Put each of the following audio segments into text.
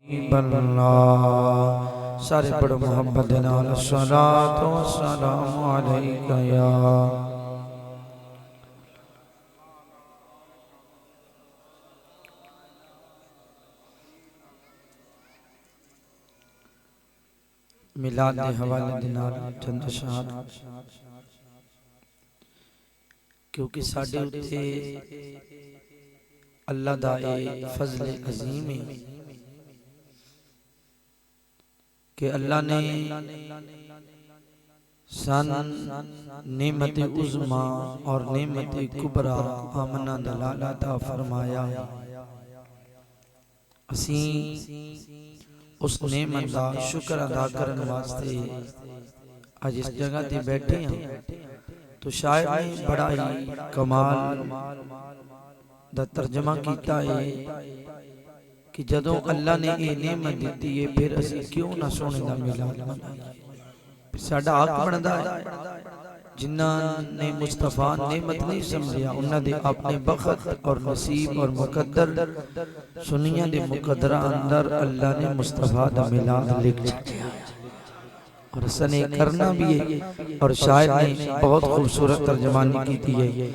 اللہ سارے پڑھو محبت نال الصلاۃ والسلام علیک یا میلاد دے حوالے دے نال چند اشعار کیونکہ ساڈے اُتے اللہ دا اے فضل عظیم ہے کہ اللہ نے سن نعمت عظما اور نعمت کبرا آمنہ دلال عطا فرمایا اسیں اس نعمت دا شکر ادا کرن واسطے آج اس جگہ تے بیٹھے ہیں تو شاعر نے بڑا ہی کمال دا ترجمہ کیتا ہے کہ جدوں اللہ نے یہ نعمت دیتی ہے پھر اسی کیوں نہ سونے دا میلاد منائیے ساڈا حق بندا ہے جنہاں نے مصطفیٰ نعمت نہیں سمجھیا انہاں دے اپنے بخت اور نصیب اور مقدر سنیاں دے مقدرہ اندر اللہ نے مصطفیٰ دا میلاد لکھ دیا اور سنے کرنا بھی ہے اور شاعر نے بہت خوبصورت ترجمانی کی دی ہے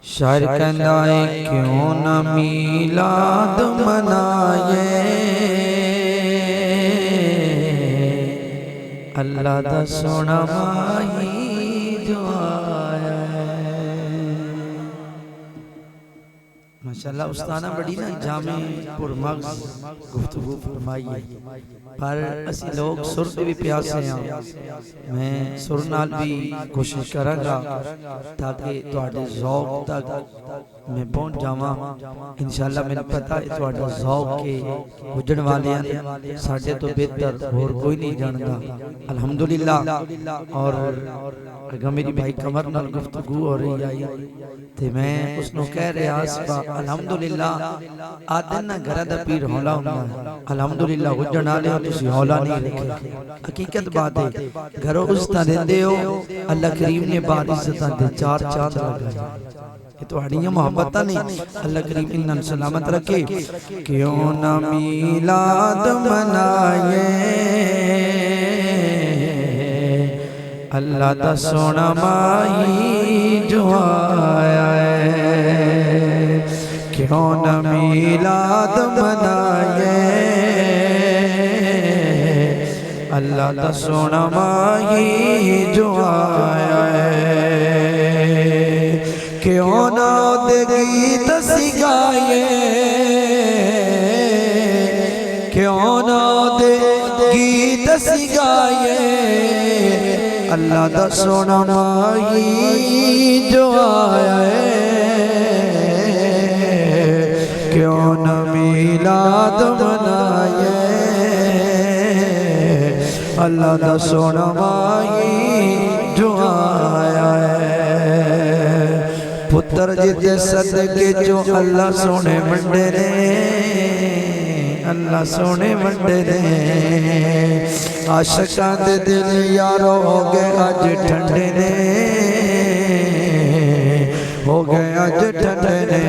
شاعر کہندا ہے کیوں نہ میلاد منائے اللہ دا سونا ماہی جو آیا ہے ماشاءاللہ استانہ بڑی نا جامع پرمغز گفتگو فرمائی ہے پر اسی لوگ سر دے بھی پیاسے ہیں میں سر نال بھی کوشش کروں گا تاکہ تواڈے ذوق تک میں پہنچ جاواں انشاءاللہ میں پتہ ہے تواڈا ذوق کے وجن والے ہیں ساڈے تو بہتر اور کوئی نہیں جاندا الحمدللہ اور اگر میری بھائی کمر نال گفتگو ہو رہی آئی تے میں اس نو کہہ رہا اسبا الحمدللہ آدن نہ گھر دا پیر ہولا ہوندا الحمدللہ وجن والے تسی ہولا نہیں رکھے حقیقت بات ہے گھروں عزتاں دیندے ہو اللہ کریم نے بار عزتاں دے چار چاند لگائے یہ تو ہڑیاں محبتہ نہیں اللہ کریم انہاں سلامت رکھے کیوں نہ میلاد منائے اللہ دا سونا ماہی جو آیا ہے کیوں نہ میلاد منائے اللہ دا سونا ماہی جو آیا ہے کیوں نہ دے گیت سگائے کیوں نہ دے گیت سگائے اللہ دا سونا ماہی جو آیا ہے کیوں نہ میلاد منائے اللہ دا سونا ماہی جو آیا ہے پتر جتے صدقے جو اللہ سونے منڈے نے اللہ سونے منڈے نے عاشقاں دے دل یارو ہو گئے آج ٹھنڈے نے ہو گئے آج ٹھنڈے نے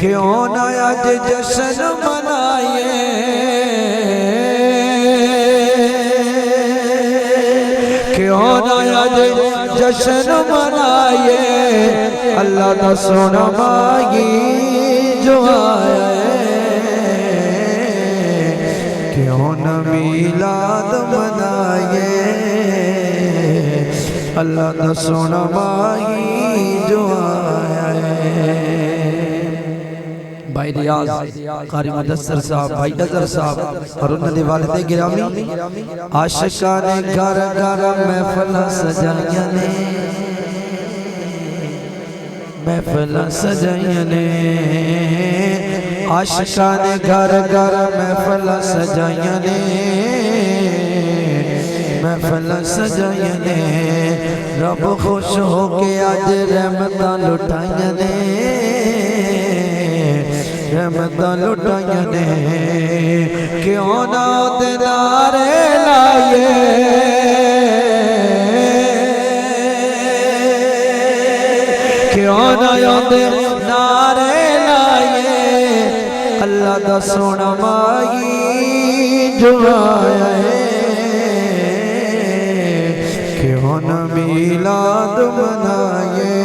کیوں نہ آج جشن منائے کیوں نہ آج جشن منائے اللہ دا سونا ماہی جو آیا ہے کیوں نہ میلاد منائے اللہ دا سونا ماہی جو آیا ہے بھائی ریاض قاری مدثر صاحب بھائی اظہر صاحب اور انہوں نے والد گرامی عاشقان گھر گھر محفل سجائیاں نے محفل سجائیاں نے عاشقان گھر گھر محفل سجائیاں نے محفل سجائیاں نے رب خوش ہو کے آج رحمتاں لٹائیاں نے رحمتاں لٹائیاں نے کیوں نہ نعرے لائے کیوں نہ نعرے لائے اللہ دا سونا ماہی جو آیا ہے کیوں نہ میلاد منائے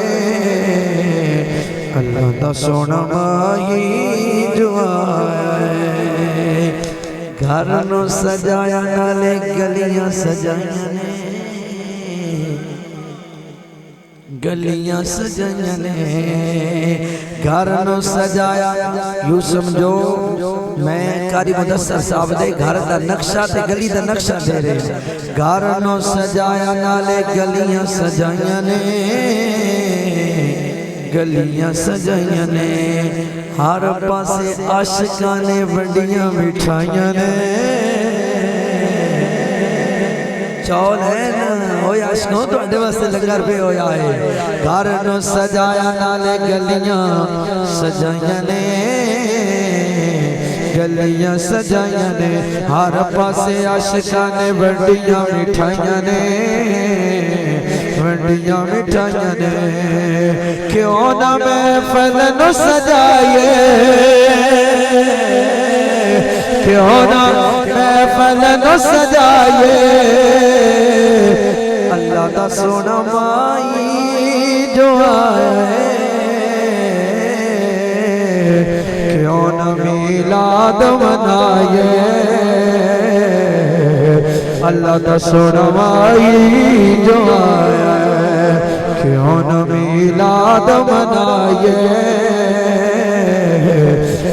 اللہ دا سونا مائی جو آیا ہے گھر نو سجایا نالے گلیاں سجائیاں نے گلیاں سجائیاں نے گھر نو سجایا یوں سمجھو میں قاری مدثر صاحب دے گھر دا نقشہ تے گلی دا نقشہ دے رہے گھر نو سجایا نالے گلیاں سجائیاں نے گلیاں سجائیاں نے ہر پاسے عاشقاں نے وڈیاں مٹھائیاں نے چول ہے نا ہوئے عاشقوں تو اڈے واسطے لنگر پہ ہویا ہے گھر نو سجایا نالے گلیاں سجائیاں نے گلیاں سجائیاں نے ہر پاسے عاشقاں نے وڈیاں مٹھائیاں نے وڈیاں مٹھائیاں نے کیوں نہ محفل نو سجائیے کیوں نہ محفل نو سجائیے اللہ دا سونا مائی جو آیا ہے کیوں نہ میلاد منائے اللہ دا سونا مائی جو آیا ہے کیوں نہ میلاد منائے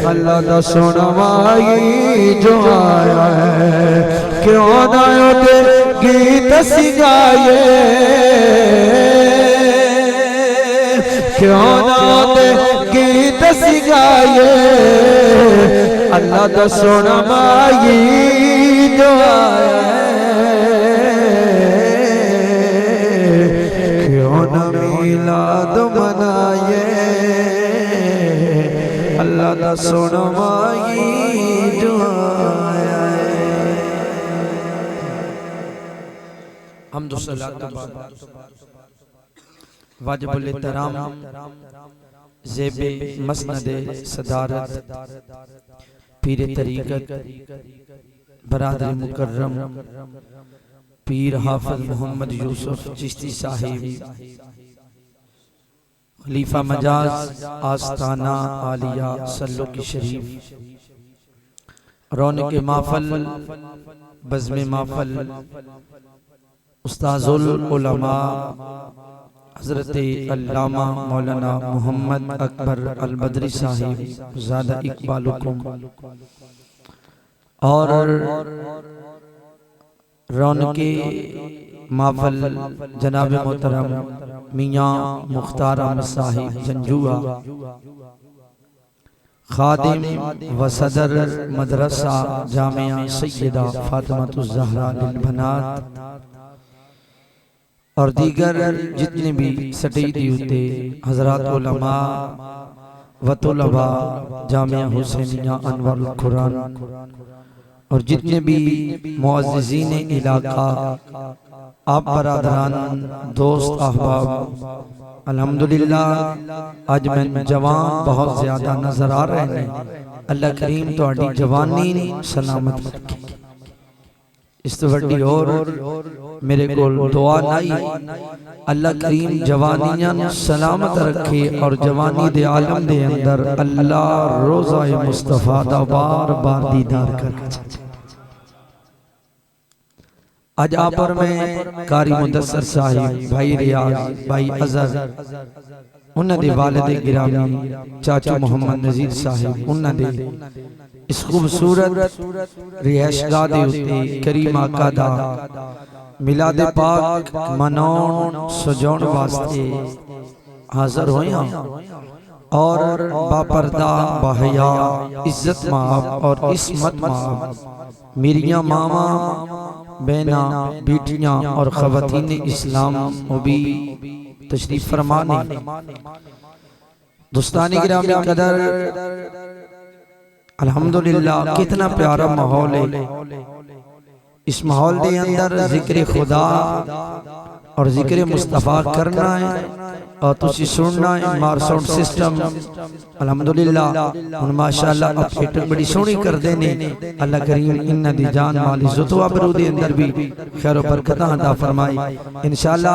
اللہ دا سونا مائی جو آیا ہے کیوں نہ اودے گیت سگائے کیوں نہ اودے گیت سگائے اللہ دا سونا مائی جو آیا ہے کیوں نہ میلاد منائے اللہ دا سونا مائی جو آیا ہے حمد و صلاۃ واجب الاحترام زیب مسند صدارت پیر طریقت برادر مکرم پیر حافظ محمد یوسف چشتی صاحب خلیفہ مجاز آستانہ عالیہ سلوکی شریف رونق محفل بزم محفل استاذ العلماء حضرت علامہ مولانا محمد اکبر البدری صاحب زادہ اقبالکم اور رونق محفل جناب محترم میاں مختار احمد صاحب جنجوہ خادم و صدر مدرسہ جامعہ سیدہ فاطمہ الزہرا للبنات اور دیگر جتنے بھی سٹیڈی ہوتے حضرات علماء و طلباء جامعہ حسینیہ انور القرآن اور جتنے بھی معززین علاقہ آپ برادران دوست احباب الحمدللہ آج میں جوان بہت زیادہ نظر آ رہے ہیں اللہ کریم تو آڑی جوانی سلامت رکھے اس تو بڑی اور میرے کو دعا نہیں اللہ کریم جوانیاں سلامت رکھے اور جوانی دے عالم دے اندر اللہ روزہ مصطفیٰ دا بار بار دیدار کر آج آپ پر میں قاری مدثر صاحب بھائی ریاض بھائی عزر انہاں دے والد گرامی چاچو محمد نذیر صاحب انہاں دے اس خوبصورت رہائشگاہ دے ہوتے کریم آقا دا میلاد پاک منون سجون واسطے حاضر ہوئیاں اور باپردہ باحیا عزت مآب اور عصمت مآب میریاں ماما بینا بیٹیاں اور خواتین اسلام وہ بھی تشریف فرمانے دوستانی گرامی قدر الحمدللہ کتنا پیارا ماحول ہے اس ماحول دے اندر ذکر خدا اور ذکر مصطفیٰ کرنا ہے اور تسی سننا ہے. مار ساؤنڈ سسٹم الحمدللہ ان ماشاءاللہ اب ایٹن بڑی سونی کر دینے. اللہ کریم انہ دی جان مال عزت و عبرو دے اندر بھی خیر و برکتہ عطا فرمائی. انشاءاللہ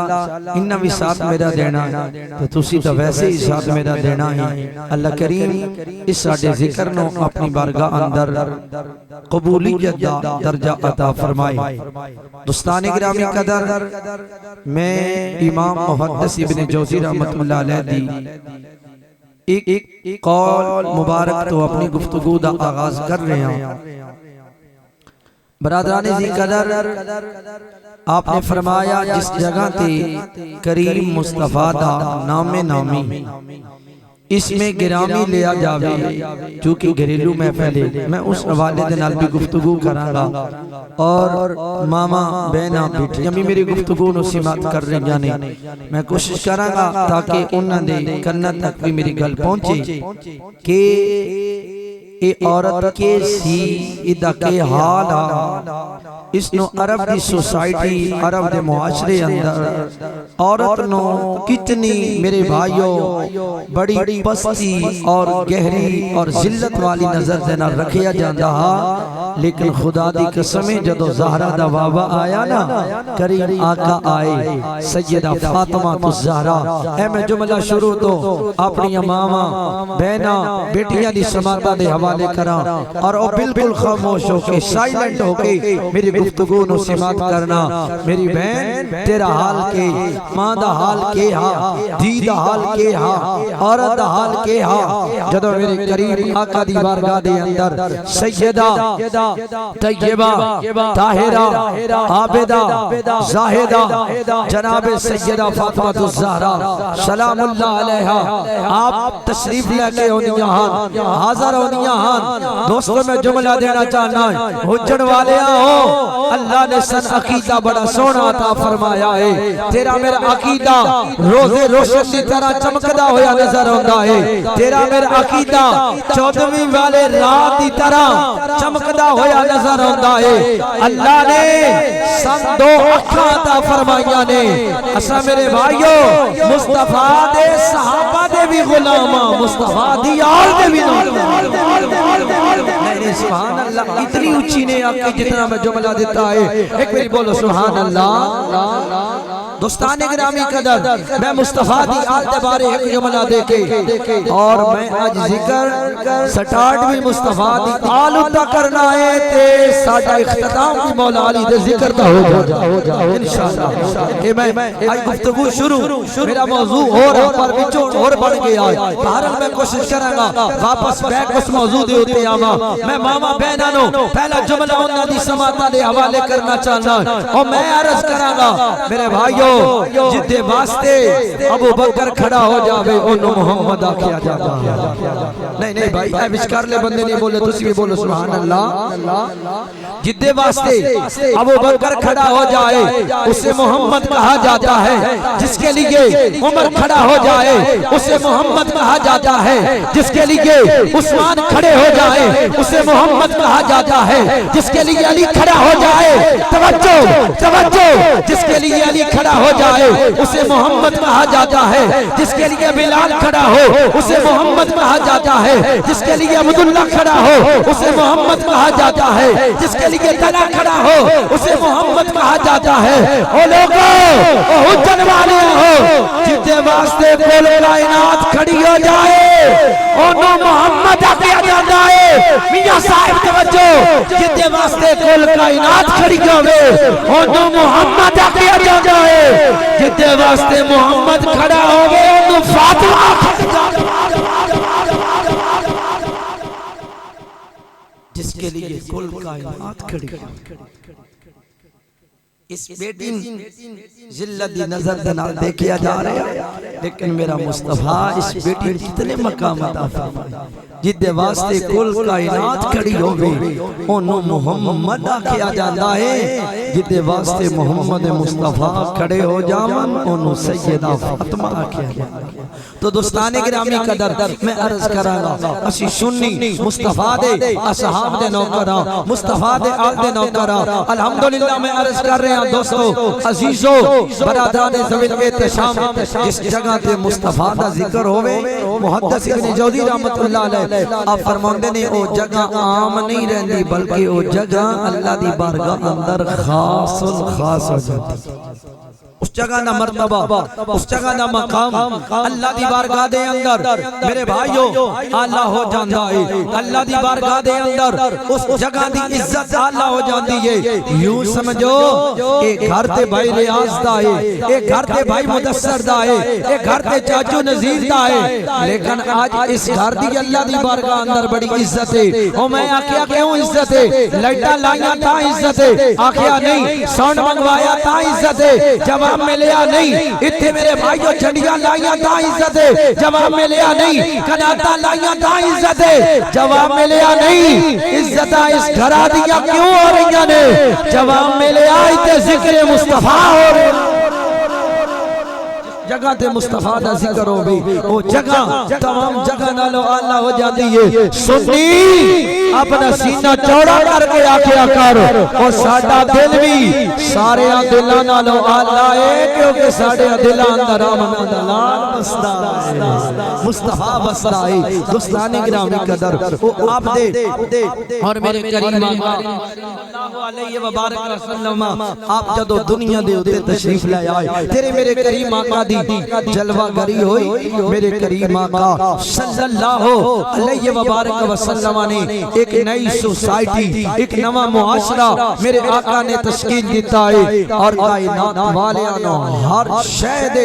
انہ بھی ساتھ میرا دینا ہے تو تسی تو ویسے ہی ساتھ میرا دینا ہے. اللہ کریم اس ساڑھے ذکر نو اپنی بارگاہ اندر قبولیت دا درجہ عطا فرمائی. دوستان گرامی قدر میں امام محدث ابن جوزی رحمت اللہ علیہ دی ایک قول مبارک تو اپنی گفتگو دا آغاز کر رہے ہیں. برادران ذی قدر آپ نے فرمایا جس جگہ تے کریم مصطفیٰ دا نام نامی اس میں گرامی لیا جاوے چونکہ گھریلو محفل ہے. میں اس حوالے دے نال بھی گفتگو کراں گا اور ماما بہنا بیٹی امی میری گفتگو نو سماعت کر رہی جانے. میں کوشش کراں گا تاکہ انہاں دے کناں تک بھی میری گل پہنچے کہ اے عورت کے سی ادا کے حال اس نو عرب دی سوسائٹی عرب دے معاشرے اندر عورت نو کتنی میرے بھائیوں بڑی پستی اور گہری اور ذلت والی نظر دینا رکھیا جاندہ. لیکن خدا دی قسمیں جدو زہرہ دا بابا آیا نا کریم آقا آئے سیدہ فاطمہ الزہرا. اے میں جملہ شروع تو اپنی ماما بہنا بیٹیاں دی سماعتہ دے حوالے کراں اور او بالکل خاموش ہو کے سائلنٹ ہو کے میری گفتگو نو سماعت کرنا. میری بہن تیرا حال کے ماں دا حال کے ہاں دی دا حال کے ہاں عورت دا حال کے ہاں جدو میرے کریم آقا دی بارگاہ دے اندر سیدہ طیبہ طاہرہ عابدہ زاہدہ جناب سیدہ فاطمہ الزہرا سلام اللہ علیہا آپ تشریف لے کے ہونیاں ہاں حاضر ہونیاں ہاں. دوستوں میں جملہ دینا چاہنا ہے حجن والے ہو اللہ نے سن عقیدہ بڑا سونا عطا فرمایا ہے. تیرا میرا عقیدہ روزے روشن کی طرح چمکدا ہویا نظر ہوندا ہے. تیرا میرا عقیدہ 14ویں والے رات کی طرح چمکدا ہویا نظر ہوندا ہے. اللہ نے سن 2 اکھاں عطا فرمائیاں نے. اسا میرے بھائیو مصطفیٰ دے صحابہ دے بھی غلاماں مصطفیٰ دی آل دے بھی نہیں. سبحان اللہ اتنی اچھی نے آکے جتنا میں جملہ دیتا ہے ایک میری بولو سبحان اللہ. دوستان گرامی قدر میں مصطفیٰ دی آل دے بارے ایک جملہ دے کے اور میں آج ذکر سٹارٹ بھی مصطفیٰ دی آل اتا کرنا ہے تے ساڑھا اختتام بھی مولا علی دے ذکر تا ہو جا انشاءاللہ کہ میں آج گفتگو شروع میرا موضوع اور پر بچوں اور بڑھ گیا ہے. بہرحال میں کوشش کروں گا واپس بیک اس موضوع دے ہوتے آما. میں ماما بہنانو پہلا جملہ انہاں دی سماعتاں دے حوالے کرنا چاہنا اور میں عرض کراں گا میرے بھائیو جدے واسطے ابو بکر کھڑا ہو جاوے انہوں محمد آکھیا جاتا. نہیں بھائی اے وچکار لے بندے نہیں بولے تسی بھی بولو سبحان اللہ. جدے واسطے ابو بکر کھڑا ہو جائے اسے محمد کہا جاتا ہے. جس کے لیے عمر کھڑا ہو جائے اسے محمد کہا جاتا ہے. جس کے لیے عثمان کھڑے ہو جائے اسے محمد کہا جاتا ہے. جس کے لیے علی کھڑا ہو جائے توجہ جس کے لیے علی کھڑا ہو جائے اسے محمد کہا جاتا ہے. جس کے لیے بلال کھڑا ہو اسے محمد کہا جاتا ہے. جس کے لیے عبداللہ کھڑا ہو اسے محمد کہا جاتا ہے. جس کے لیے طلحہ کھڑا ہو اسے محمد کہا جاتا ہے. او لوگو او حجن والے ہو جتے واسطے کل کائنات کھڑی ہو جائے انہوں محمد آکھیا جاتا ہے. میاں صاحب توجہ جتے واسطے کل کائنات کھڑی ہوئے انہوں محمد آکھیا جاتا ہے. جتے واسطے محمد کھڑا ہوئے انہوں فاطمہ کھڑا جاتا جس کے لیے کل کائنات کھڑی. اس بیٹی ذلت دی نظر دنال دیکھیا جا رہا ہے لیکن میرا مصطفیٰ اس بیٹی کتنے مقام عطا فرمائے. جدے واسطے کل کائنات کھڑی ہوئے انہوں محمد آکھیا جاتا ہے. جدے واسطے محمد مصطفیٰ کھڑے ہو جامن انہوں سیدہ فاطمہ آکھیا جاتا ہے. تو دوستان گرامی قدر میں عرض کراں اسی سنی مصطفیٰ دے اصحاب دے نوکراں مصطفیٰ دے آل دے نوکراں الحمدللہ میں عرض کر رہے ہیں دوستو عزیزو برادران زمین احتشام جس جگہ تے مصطفیٰ دا ذکر ہوئے محدث ابن جوزی رحمت اللہ علیہ آپ فرماندے نے او جگہ عام نہیں رہندی بلکہ او جگہ اللہ دی بارگاہ اندر خاص الخاص ہو جاتی اس جگہ نہ مرتبہ اس جگہ نہ مقام اللہ دی بارگاہ دے اندر میرے بھائیو آلہ ہو جاندہ ہے اللہ دی بارگاہ دے اندر اس جگہ دی عزت آلہ ہو جاندی ہے یوں سمجھو ایک گھر تے بھائی ریاض دا ہے ایک گھر تے بھائی مدثر دا ہے ایک گھر تے چاچو نذیر دا ہے لیکن آج اس گھر دی اللہ دی بارگاہ اندر بڑی عزت ہے اور میں آکھیا کیوں عزت ہے لائٹا لائیاں تا عزت ہے آکھیا نہیں ساؤنڈ منگوایا تا عزت ہے جواب ملیا نہیں اتھے میرے بھائیو جھنڈیاں لائیاں تا عزت ہے جواب ملیا نہیں کناتا لائیاں تا عزت ہے جواب ملیا نہیں عزتہ اس گھرا دیا کیوں ہو رہی نے جواب ملیا اتھے ذکر مصطفیٰ ہو رہی جگہ تے مصطفیٰ دا ذکر ہو بھی وہ جگہ تمام جگہ نالو اللہ ہو جاتی ہے سنی اپنا سینہ چوڑا کر کے آکھیا کر اور ساڑھا دل بھی سارے دلہ نالو اللہ ہے کیونکہ ساڑھے دلہ اندر آمنا دلال بستا ہے مصطفیٰ بستا ہے دوستان گرامی قدر وہ آپ دے اور میرے کریم اللہ علیہ وبارک وسلم آپ جدو دنیا دے ہوتے تشریف لے آئے تیرے میرے کریم آقا دی جلوہ گری ہوئی میرے کریم آقا صلی اللہ علیہ وبارک وسلم نے ایک نئی سوسائٹی ایک نوا معاشرہ میرے آقا نے تشکیل دیتا ہے اور کائنات والیانو ہر شہد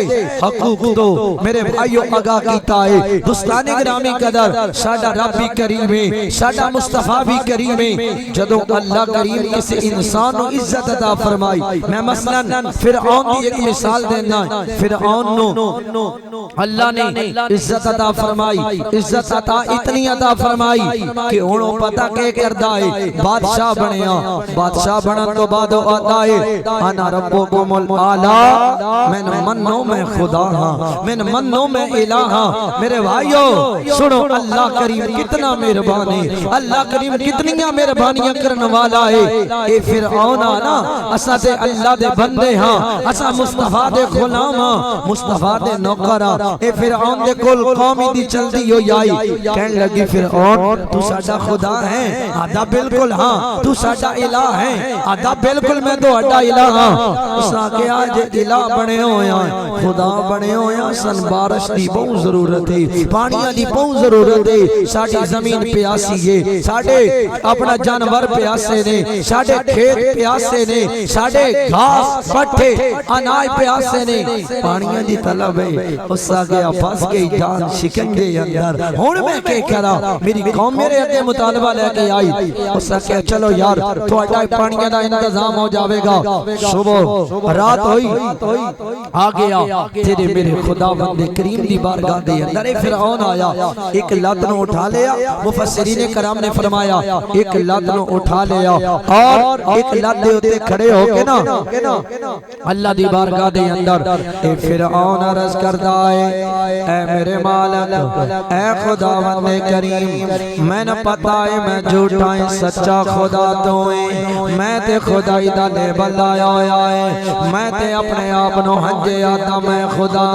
حقوق دو میرے بھائیو آگاہ کیتا ہے دوستان گرامی قدر ساڑھا رب بھی کریم ہے ساڑھا مصطفیٰ بھی کریم ہے جدو اللہ کریم کسی انسان و عزت عطا فرمائی میں مثلا فرعون کی ایک مثال دینا فرعون نو اللہ نے عزت عطا فرمائی عزت عطا اتنی عطا فرمائی کہ انہوں پتہ کہ کردہ ہے بادشاہ بنیا بادشاہ بنن تو بعد آتا ہے انا ربکم العالی من منو میں خدا ہاں من منو میں الہ ہاں میرے بھائیو سنو اللہ کریم کتنا مہربان ہے اللہ کریم کتنیاں مہربانیاں کرنے والا ہے اے فرعون آنا اسا دے اللہ دے بندے ہاں اسا مصطفیٰ دے غلام ہاں مصطفیٰ دے نوکرہ اے فرعون دے کل قومی دی چل دی ہو جائی کہنے لگی فرعون تو ساڑھا خدا ہے آدھا بالکل ہاں تو ساڑھا الہ ہے آدھا بالکل میں تو اڈا الہ ہاں اس نے کہ آج الہ بنے ہویا خدا بنے ہویا سن بارش دی بہت ضرورت ہے پانیاں دی بہت ضرورت ہے ساڑھی زمین پیاسی ہے ساڑھے اپنا جانور پیاسے نے ساڑھے کھیت پیاسے نے ساڑھے گھاس پٹھے اناج پیاسے نے پانیاں دی طلب ہے اس آگیا پاس کے جان شکنگے اندر ہون میں کہ کرا میری قوم میرے اگے مطالبہ لے کے آئی اس آگیا چلو یار تو اٹھائے پانیاں دا انتظام ہو جاوے گا صبح رات ہوئی آگیا تیرے میرے خدا بندے کریم دی بارگاہ دے اندر فرعون آیا ایک لات نو اٹھا لیا مفسرین کرام نے فرمایا ایک لات نو اٹھا لیا اور ایک لات دے ہوتے کھڑے ہو کے نا اللہ دی بارگاہ دے اندر اے فرعون عرض کردہ ہے اے میرے مالک اے خدا بندے کریم میں نے پتا ہے میں جھوٹائیں سچا خدا تو ہیں میں تے خدائی دا لیبل آیا ہویا ہے میں تے اپنے آپنوں ہنجے آتا میں خدا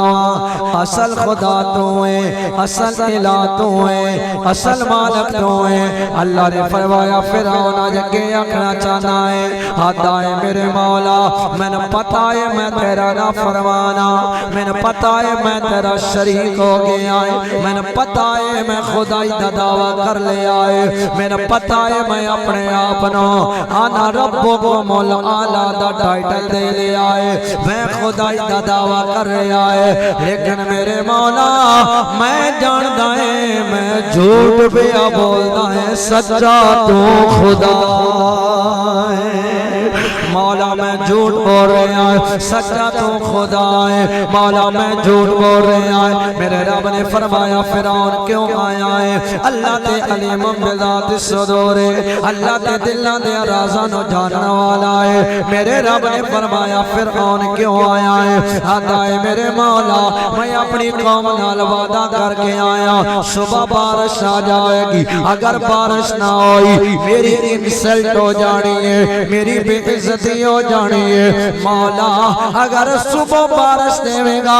اصل خدا تو ہیں اصل الہ تو ہیں اصل مالک تو ہیں اللہ نے فرمایا فرعون آج کے اکھنا چاہنا ہے آتا ہے میرے مولا میں نے پتا ہے میں تیرا نہ فرمانا میں نے پتا ہے میں تیرا شریک ہو گیا ہے میں نے پتا ہے میں خدائی دا دعویٰ کر لے آئے میں نے پتا ہے میں اپنے آپنوں آنا ربکم العالی دا ٹائٹل دے لے آئے میں خدائی دا دعویٰ کر لے آئے لیکن میرے مولا میں جاندہ ہے میں جھوٹ بیا بولنا ہے سچا تو خدا ہے مولا میں جھوٹ بول رہا ہے سچا تو خدا ہے مولا میں جھوٹ بول رہا ہے میرے رب نے فرمایا فرعون کیوں آیا ہے اللہ تے علیم بذات الصدور اللہ تے دلاں دے رازاں نو جانن والا ہے میرے رب نے فرمایا فرعون کیوں آیا ہے آتا ہے میرے مولا میں اپنی قوم نال وعدہ کر کے آیا صبح بارش آ جائے گی اگر بارش نہ ہوئی میری انسلٹ ہو جانی ہے میری بے عزتی ہو جانی ہے مولا اگر صبح بارش دے گا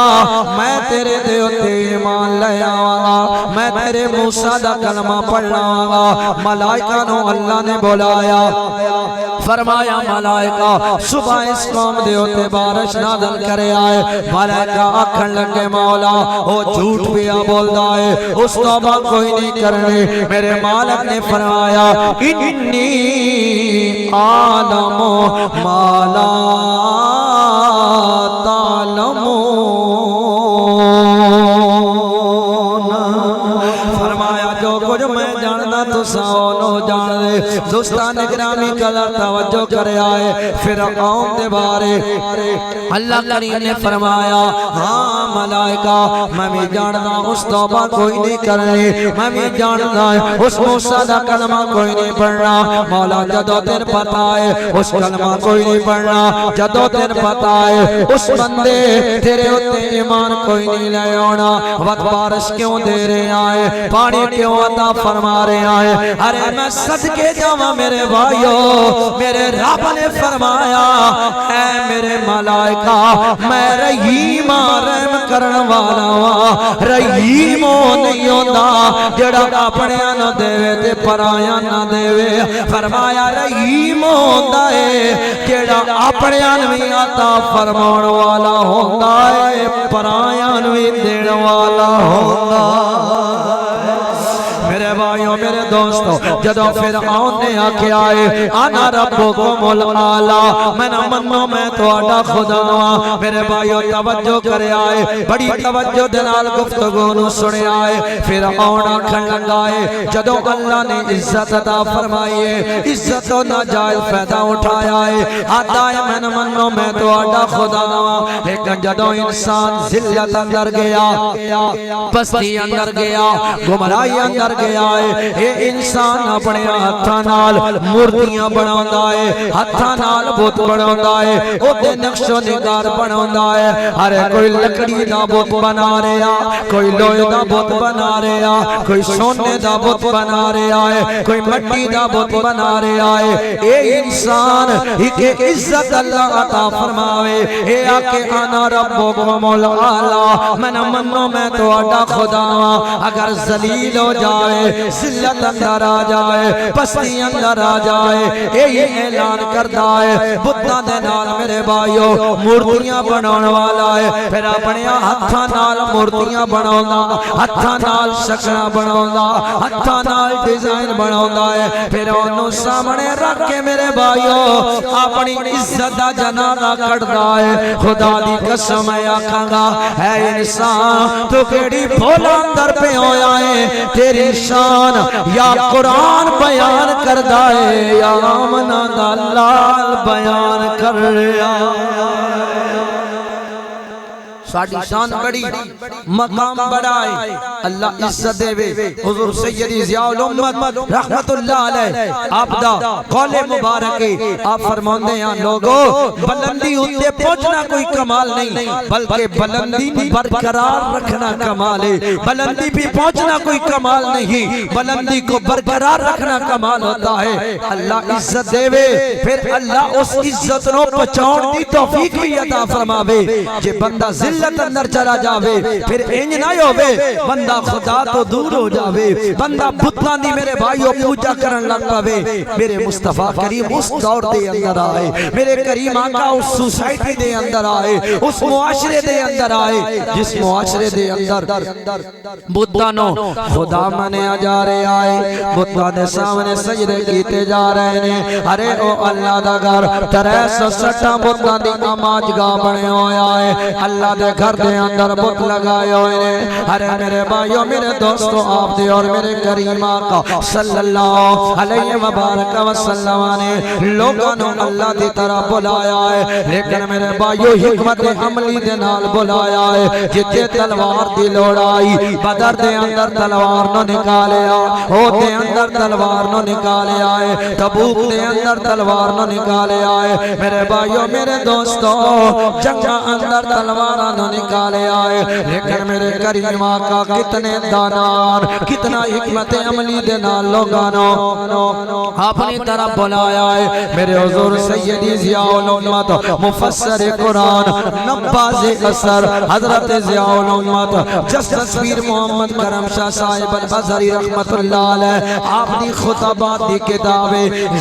میں تیرے دیوتے ایمان لے آواں گا میں تیرے موسیٰ دا کلمہ پڑھنا گا ملائکہ نو اللہ نے بلایا فرمایا ملائکہ صبح اس قوم دیوتے بارش نازل کرے آئے ملائکہ آکھن لگے مولا وہ جھوٹ پیا بول دائے اس توبہ کوئی نہیں کرنے میرے مالک نے فرمایا انی عالم مالا تعلمون فرمایا جو کچھ میں جاننا تو ساؤنو جان دے دوستان گرامی قدر توجہ کرے آئے فرعون دے بارے اللہ کریم نے فرمایا ہاں ملائکہ میں بھی جاننا اس توبہ کوئی نہیں کرنے میں بھی جاننا اس موسیٰ دا کلمہ کوئی نہیں پڑھنا مولا جدو تیر پتا ہے اس کلمہ کوئی نہیں پڑھنا جدو تیر پتا ہے اس بندے تیرے ہوتے ایمان کوئی نہیں لے ہونا وقت بارش کیوں دے رہے آئے پانی کیوں عطا فرما رہے آئے ارے میں صدقے جاواں میرے بھائیو میرے رب نے فرمایا اے میرے ملائکہ میں رحیم رحم کرن والا ہاں رحیم نہیں ہوندا جڑا اپنے نہ دے تے پرایا نہ دے فرمایا رحیم ہوندا ہے جڑا اپنے وی عطا فرماون والا ہوندا ہے پرایا وی دین والا ہوندا میرے بھائیوں میرے دوستوں جدو فرعون نے آکے آئے انا ربکم الاعلی میں نہ منو میں تو آڈا خدا ہوں میرے بھائیوں توجہ کرے آئے بڑی توجہ دنال گفتگو نو سنے آئے فرعون آکھن لگائے جدو اللہ نے عزت عطا فرمائیے عزت و ناجائز فائدہ اٹھایا ہے آتا ہے میں نہ منو میں تو آڈا خدا ہوں لیکن جدو انسان ذلت اندر گیا پستی اندر گیا گمرائی اندر گیا ہے اے انسان اپنے ہتھاں نال مورتیاں بناوندا ہے ہتھاں نال بت بناوندا ہے اوتے نقش و نگار بناوندا ہے ہر کوئی لکڑی دا بت بنا رہا کوئی لوہے دا بت بنا رہا کوئی سونے دا بت بنا رہا ہے کوئی مٹی دا بت بنا رہا ہے اے انسان ایک عزت اللہ عطا فرماوے اے آکے انا ربکم الاعلی میں نہ منو میں تو آڈا خدا ہوں اگر ذلیل ہو جائے ذلت اندر آ جائے پستی اندر آ جائے یہ اعلان کرتا ہے بتاں دے نال میرے بھائیو مورتیاں بناون والا ہے پھر اپنے ہتھاں نال مورتیاں بناوندا ہتھاں نال شکلاں بناوندا ہتھاں نال ڈیزائن بناوندا ہے پھر اونوں سامنے رکھ کے میرے بھائیو اپنی عزت دا جنازہ کڈدا ہے خدا دی قسم ہے آکھاں گا اے انسان تو کیڑی بھولا اندر پہ ہویا ہے تیری شان یا قرآن بیان کر دائے یا آمنہ دلال بیان کر رہا ساڑھی شان بڑی مقام بڑھائے اللہ عزت دے وے حضور سیدی ضیاء الامت رحمت اللہ علیہ آپ دا قول مبارکی آپ فرماندے ہیں لوگوں بلندی ہوتے پہنچنا کوئی کمال نہیں بلکہ بلندی برقرار رکھنا کمال ہے بلندی بھی پہنچنا کوئی کمال نہیں بلندی کو برقرار رکھنا کمال ہوتا ہے اللہ عزت دے وے پھر اللہ اس عزت نو پچاؤن دی توفیق بھی عطا فرماوے جے بندہ ذلت اندر چلا جاوے پھر انج نہ ہووے بندہ خدا تو دور ہو جاوے بندہ بتاں دی میرے بھائیو پوجا کرن لگ پاوے میرے مصطفیٰ کریم اس دور دے اندر آئے میرے کریم آقا اس سوسائٹی دے اندر آئے اس معاشرے دے اندر آئے جس معاشرے دے اندر بتاں نو خدا منے جا رہے آئے بتاں دے سامنے سجدے کیتے جا رہے ہیں ارے او اللہ دا گھر 360 بتاں دی نماز گاہ بنے ہویا ہے اللہ دے گھر دے اندر بت لگائے ہوئے ہیں ارے میرے بھائیو میرے دوستو آپ دے اور میرے کریم آقا صلی اللہ علیہ وبارک وسلم نے لوگوں نے اللہ دی طرح بلایا ہے لیکن میرے بھائیو حکمت عملی دے نال بلایا ہے جتے تلوار دی لوڑائی بدر دے اندر تلوار نو نکالیا او دے اندر تلوار نو نکالیا ہے تبوک دے اندر تلوار نو نکالیا ہے میرے بھائیو میرے دوستو جنگا اندر تلوار نو نکالیا ہے لیکن میرے کریم آقا کتنے دانار کتنا حکمت عملی دے نال لوگانو اپنی طرح بلایا ہے میرے حضور سیدی ضیاء الامت مفسر قرآن نباز اثر حضرت ضیاء الامت جس تصویر محمد کرم شاہ صاحب الازہری رحمت اللہ علیہ آپ دی خطبات دی کتاب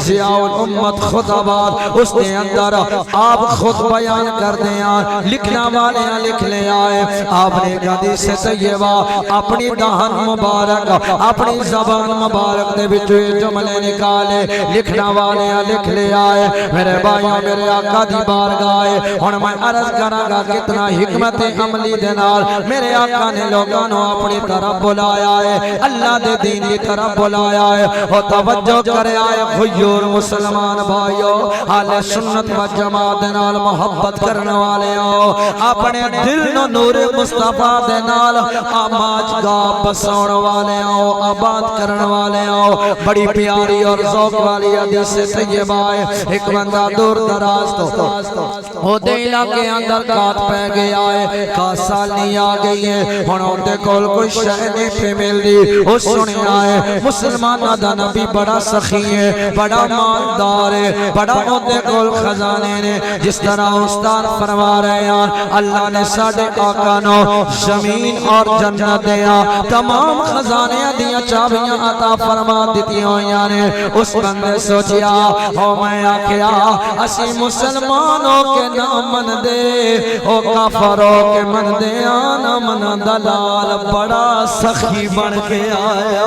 ضیاء الامت خطبات اس کے اندر آپ خود بیان کر دیا لکھنا والے لکھ لے آئے آپ نے حدیث طیبہ اپنی دہن مبارک اپنی زبان مبارک دے بچے جملے نکالے لکھنا والے لکھ لے آئے میرے بھائیوں میرے آقا دی بارگاہ ہن میں عرض کراں گا کتنا حکمت عملی دے نال میرے آقا نے لوگاں نو اپنی طرف بلایا ہے اللہ دے دین دی طرف بلایا ہے او توجہ کرے آئے غیور مسلمان بھائیو اہل سنت و جماعت دے نال محبت کرنے والے ہو اپنے دل نو نور مصطفیٰ دے نال آماج گا بساؤن والے ہو آباد کرنے والے ہو بڑی پیاری اور ذوق والی حدیث طیبہ ہے ایک بندہ دور دراز تو وہ دے علاقے اندر کات پہ گیا ہے کات سال نہیں آگئی ہے ہنوں دے کول کوئی شہنے پہ مل دی اس سنے آئے مسلمان دا نبی بڑا سخی ہے بڑا مالدار ہے بڑا دے کول خزانے نے جس طرح استاد فرما رہے ہیں اللہ نے ساڑھے آقا نو زمین اور جنت دیا تمام خزانے دیا چابیاں عطا فرما دیتی ہوئیاں نے اس بندے سوچیا او میں آکھیا اسی مسلمانوں کے نام من دے او کافروں کے من دے آنا من دلال بڑا سخی بن کے آیا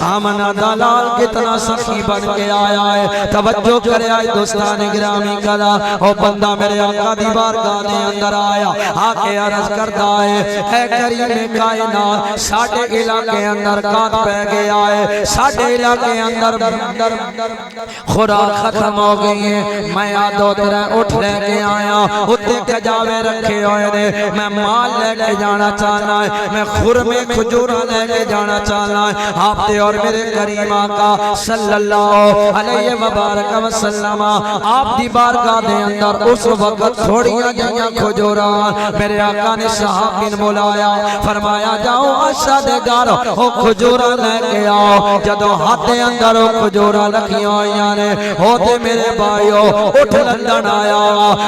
آمنا دلال کتنا سخی بن کے آیا ہے توجہ کرے آئے دوستان گرامی کلا او بندہ میرے آقا دی بارگاہ دے اندر آیا آکے عرض کرتا ہے اے کریم کائنات ساڑھے علاقے اندر کات پہ گیا ہے ساڑھے علاقے اندر خوراک ختم ہو گئی ہے میں آدھو ترہ اٹھ لے کے آیا اتے کجاوے رکھے ہوئے نے میں مال لے کے جانا چاہنا ہے میں خورمے کھجورہ لے کے جانا چاہنا ہے آپ دے اور میرے کریم آقا صلی اللہ علیہ وبارک وسلم آپ دی بارگاہ دے اندر اس وقت تھوڑیاں جائیاں کھجوران میرے آقا نے صحابین بلایا فرمایا جاؤ عشاء دے گار او کھجوران لے کے آؤ جدو ہاتھ دے اندر او کھجوران رکھیاں ہوئیاں نے ہوتے میرے بھائیو اٹھ لندن آیا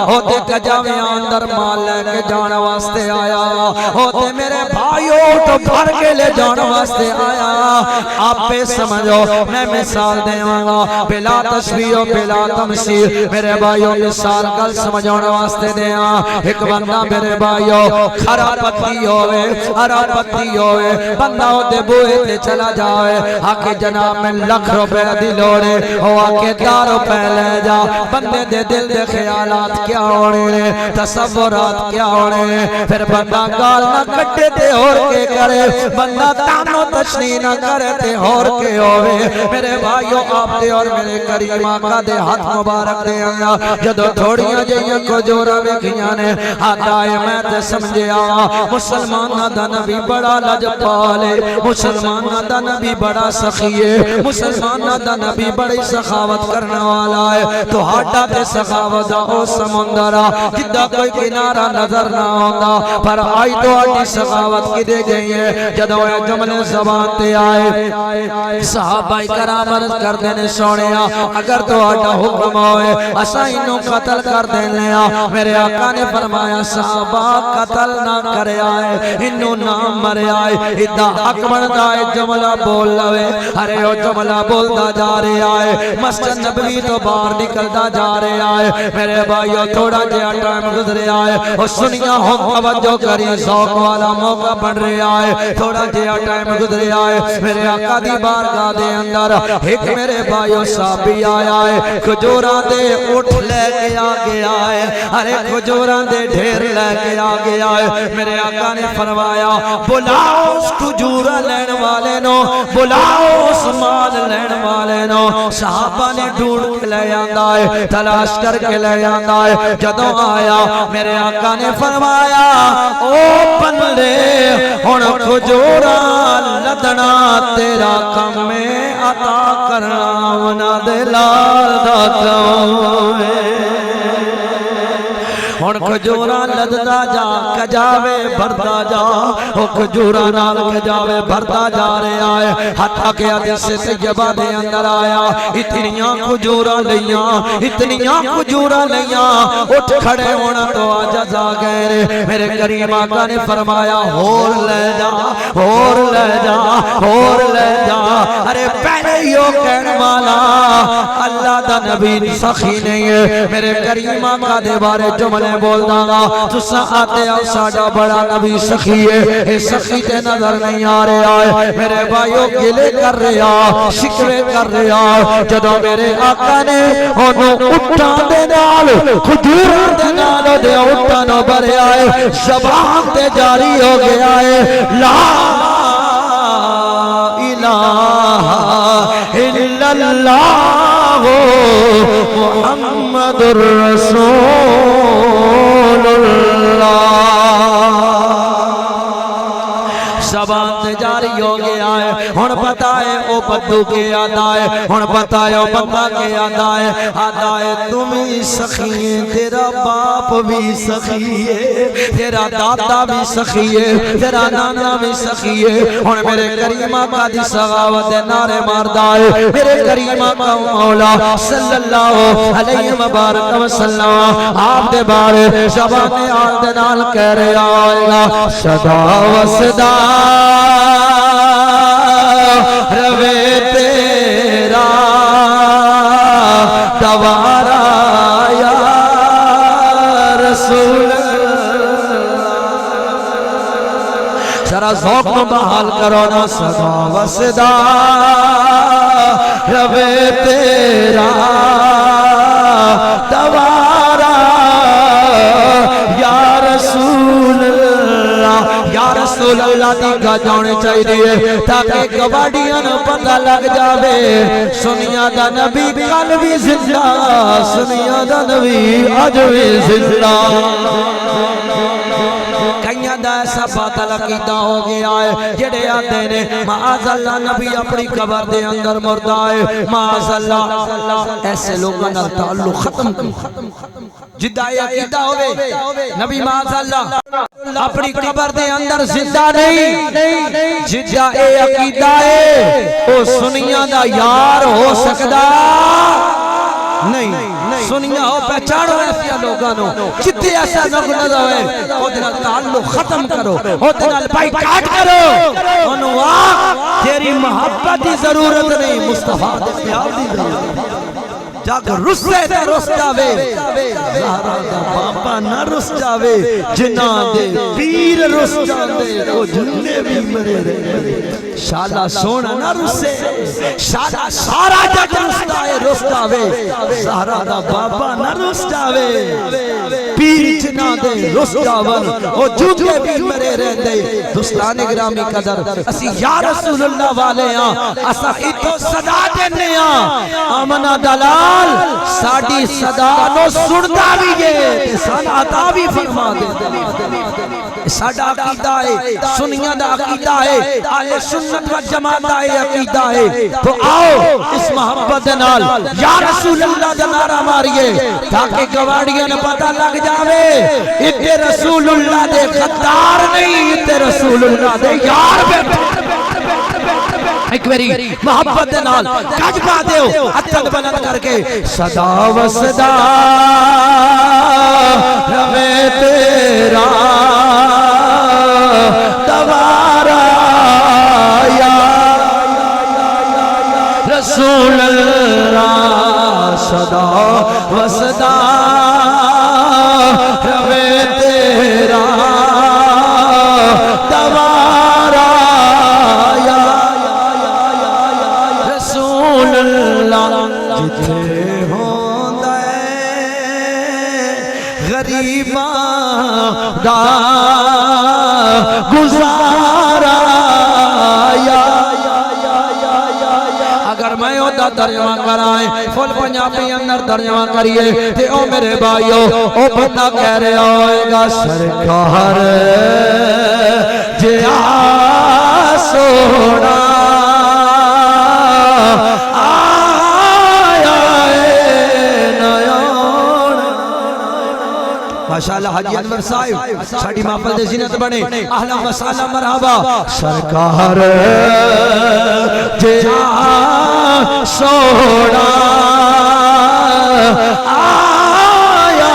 ہوتے کجاویاں اندر مال لے کے جانا واسطے آیا ہوتے میرے بھائیو اٹھ بھر کے لے جانا واسطے آیا آپ پہ سمجھو میں مثال دے آگا بلا تشبیح و بلا تمثیل میرے بھائیو مثال کل سمجھونا واسطے دے ایک بندہ میرے بھائیو کھرا پتی ہوئے ہرا پتی ہوئے بندہ ہوتے بوئے تے چلا جاوے آکے جناب میں لکھ روپے دی لوڑے ہو آکے دار روپے لے جا بندے دے دل دے خیالات کیا ہونے تصورات کیا ہونے پھر بندہ گال نہ کٹے تے اور کے کرے بندہ تانو تشنی نہ کرے تے اور کے ہوئے میرے بھائیو آپ دے اور میرے کریم آقا دے ہاتھ مبارک دے آیا جدو تھوڑیاں جائیاں کو جورا میں کھیاں نے ہاتھ آئے میں تے سمجھے آیا مسلمان دا نبی بڑا لجپالے مسلمان دا نبی بڑا سخیے مسلمان دا نبی بڑی سخاوت کرنے والا ہے تو ہاٹا تے سخاوت دا او سمندرہ جدہ کوئی کنارہ نظر نہ ہوتا پر آئی تو آٹی سخاوت کی دے گئی ہے جدو اے جملے زبان تے آئے صحابہ کرام عرض کر دینے سوڑیا اگر تو آٹا حکم ہوئے اسا انہوں قتل کر دینے میرے آقا نے فرمایا صحابہ قتل نہ کرے آئے انہوں نام مرے آئے ادھا حق بنتا ہے جملہ بول لوے ارے او جملہ بولتا جا رہے آئے مسجد نبوی تو باہر نکلتا جا رہے آئے میرے بھائیو تھوڑا جیا ٹائم گزرے آئے اور سنیا ہوں توجہ کری ذوق والا موقع بن رہے آئے تھوڑا جیا ٹائم گزرے آئے میرے آقا آقا دی بارگاہ دے اندر ایک میرے بھائیو صحابی آیا ہے کھجوراں دے اٹھ لے کے آ گیا ہے ارے کھجوراں دے ڈھیر لے کے آ گیا ہے میرے آقا نے فرمایا بلاؤ اس کھجورا لین والے نو بلاؤ اس مال لین والے نو صحابہ نے ڈھونڈ کے لے آندا ہے تلاش کر کے لے آندا ہے جدوں آیا میرے آقا نے فرمایا او بندے ہن کھجورا لدنا تیرا کم ہے عطا کرنا انہاں دے لال دا کم ہے ہن کھجورا لددا جا کجاوے بھردا جا او کھجورا نال کجاوے بھردا جا رہا ہے حتیٰ کہ حدیث طیبہ دے اندر آیا اتنیاں کھجورا لیاں اتنیاں کھجورا لیاں اٹھ کھڑے ہونا تو عاجز آ گئے رے میرے کریم آقا نے فرمایا اور لے جا اور لے جا اور لے جا ارے پہلے یوں کہنے والا اللہ دا نبی سخی نہیں ہے میرے کریم آقا دے بارے جملے بول دانا تسا آتے آؤ ساڑا بڑا نبی سخی ہے اے سخی تے نظر نہیں آ رہا ہے میرے بھائیوں گلے کر رہا شکوے کر رہا جدو میرے آقا نے انہوں اٹھان دے نال کھجور دے نال دے اٹھان بھرے آئے زبان تے جاری ہو گیا ہے لا الہ الا اللہ محمد الرسول اللہ زبان تے جاری ہو گیا ہے ہن پتہ ہے او بدو کے آتا ہے ہن پتہ ہے او بندہ کے آتا ہے تم ہی سخی ہے تیرا باپ بھی سخی ہے تیرا دادا بھی سخی ہے تیرا نانا بھی سخی ہے ہن میرے کریم آقا دی سخاوت دے نعرے ماردا ہے میرے کریم آقا مولا صلی اللہ علیہ وبارک وسلم آپ دے بارے زبان آل دے نال کہہ رہا آئے صدا و صدا روے تیرا دوارا یا رسول ذرا ذوق کو بحال کرو نا صدا و صدا روے تیرا دوارا یا رسول یا رسول اللہ دی گا جانے چاہیے تاکہ گواڑیاں نو پتہ لگ جاوے سنیا دا نبی کل بھی زندہ سنیا دا نبی آج بھی زندہ کئیاں دا ایسا باطل عقیدہ ہو گیا ہے جڑے آتے نے معاذ اللہ نبی اپنی قبر دے اندر مردہ ہے معاذ اللہ ایسے لوگوں نال تعلق ختم جدہ یہ عقیدہ ہوئے نبی معاذ اللہ اپنی قبر دے اندر زندہ نہیں جدہ یہ عقیدہ ہے وہ سنیاں دا یار ہو سکدا نہیں سنیا ہو پہچانو ایسیا لوگانو جتے ایسا نظر ہوئے او دنال تعلق ختم کرو او دنال بائی کاٹ کرو انہوں آگ تیری محبت دی ضرورت نہیں مصطفیٰ دے پیار دی ضرورت جاگ رسے دے رس جاوے زہرہ دا باپا نہ رس جاوے جنہ دے پیر رس جاندے او جننے بھی مرے رہے شالا سونا نہ رسے شالا سارا جگ رس جاوے زہرہ دا باپا نہ رس جاوے پیر جنہ دے رس جاون او جننے بھی مرے رہے دوستان گرامی قدر اسی یا رسول اللہ والے ہاں اسا اتو صدا دینے ہاں آمنہ دلال ساڑی صدا نو سنتا بھی یہ سانا عطا بھی فرما دے ساڑا عقیدہ ہے سنیاں دا عقیدہ ہے اہل سنت و جماعت دا عقیدہ ہے تو آؤ اس محبت نال یا رسول اللہ دا نعرہ ماریے تاکہ گواڑیاں پتہ لگ جاوے اتنے رسول اللہ دے خطار نہیں اتنے رسول اللہ دے یار بیٹھے ایک میری محبت نال کج پا دیو اتھل بلند کر کے صدا و صدا روے تیرا دوارا یا رسول اللہ صدا و صدا روے تیرا دوارا یا ہوندا غریباں دا گزارا اگر میں اودا ترجمہ کرائیں فل پنجابی اندر ترجمہ کریے تے او میرے بھائیو او بندہ کہہ رہا ہوئے گا سرکار جیا سونا ماشاءاللہ حاجی انور صاحب ساڑی محفل دے زینت بنے اہلا و سہلا مرحبا سرکار جیا سونا آیا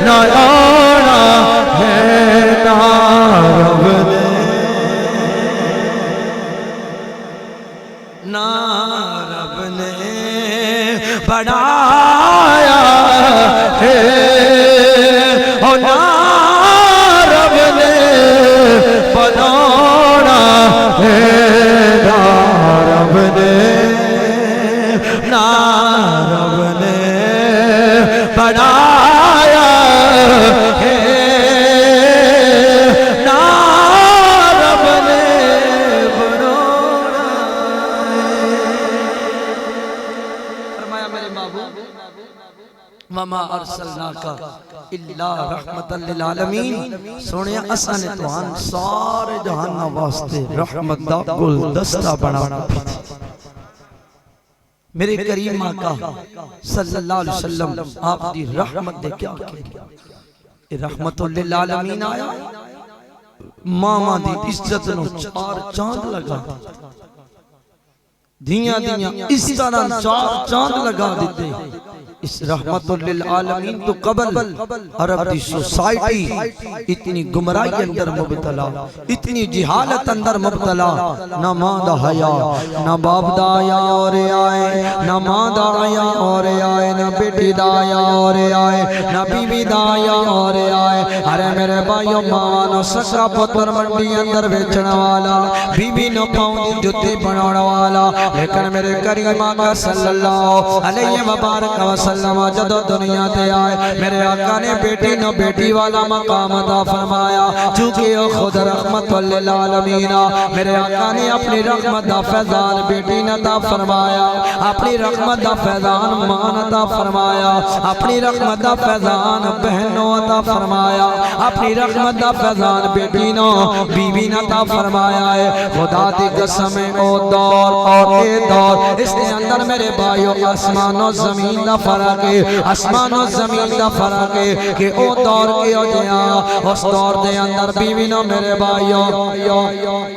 نارانا ہے نارب نے بڑھایا ہے اور نارب نے بنانا ہے نارب نے بنایا ہے نارب نے بنانا فرمایا میرے محبوب وما ارسلناک الا رحمت للعالمین سونیا اساں نے توہاں سارے جہان واسطے رحمت دا گلدستہ بنا میرے کریم آقا صلی اللہ علیہ وسلم آپ دی رحمت دے کیا کہ رحمت للعالمین آیا ماما دی عزت نو چار چاند لگا دھیاں اس طرح چار چاند لگا دیتے اس رحمت للعالمین تو قبل عرب دی سوسائٹی اتنی گمراہی اندر مبتلا اتنی جہالت اندر مبتلا نہ ماں دا حیا نہ باپ دا آیا اور آئے نہ ماں دا آیا اور آئے نہ بیٹی دا آیا اور آئے نہ بیوی دا آیا اور آئے ارے میرے بھائیو ماں نو سکا پتر منڈی اندر بیچنا والا بیوی نو پاؤں دی جتی بنانا والا لیکن میرے کریم آقا صلی اللہ علیہ وبارک وسلم جدو دنیا تے آئے میرے آقا نے بیٹی نو بیٹی والا مقام عطا فرمایا چونکہ وہ خود رحمت للعالمین میرے آقا نے اپنی رحمت دا فیضان بیٹی عطا فرمایا اپنی رحمت دا فیضان ماں عطا فرمایا اپنی رحمت دا فیضان بہنوں عطا فرمایا اپنی رحمت دا فیضان بیٹی نو بیوی عطا فرمایا ہے خدا دی قسم او دور اور اے دور اس کے اندر میرے بھائیو آسمان و زمین دا فرق ہے آسمان و زمین دا فرق ہے کہ او دور کے ہو جیا اس دور دے اندر بیوی نو میرے بھائیو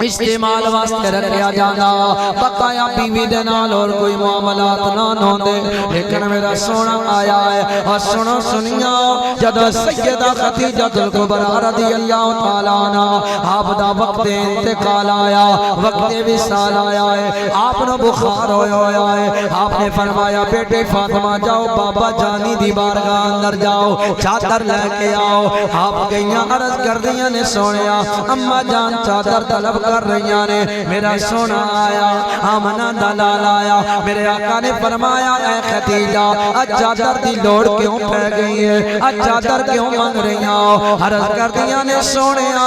استعمال واسطے رکھیا جانا بقایا بیوی دے نال اور کوئی معاملات نہ ہوندے لیکن میرا سونا آیا ہے اور سنو سنیا جب سیدہ خدیجہ الکبریٰ رضی اللہ تعالیٰ عنہ آپ دا وقت انتقال آیا وقت وصال آیا ہے آپ نے بخار ہویا ہے آپ نے فرمایا بیٹے فاطمہ جاؤ بابا جانی دی بارگاہ اندر جاؤ چادر لے کے آؤ آپ گئیاں عرض کر دیا نے سونیا اماں جان چادر طلب کر رہیاں نے میرا سونا آیا آمنہ دلال آیا میرے آقا نے فرمایا اے خدیجہ اج چادر دی لوڑ کیوں پہ گئی ہے اج چادر کیوں مانگ رہیاں عرض کر دیا نے سونیا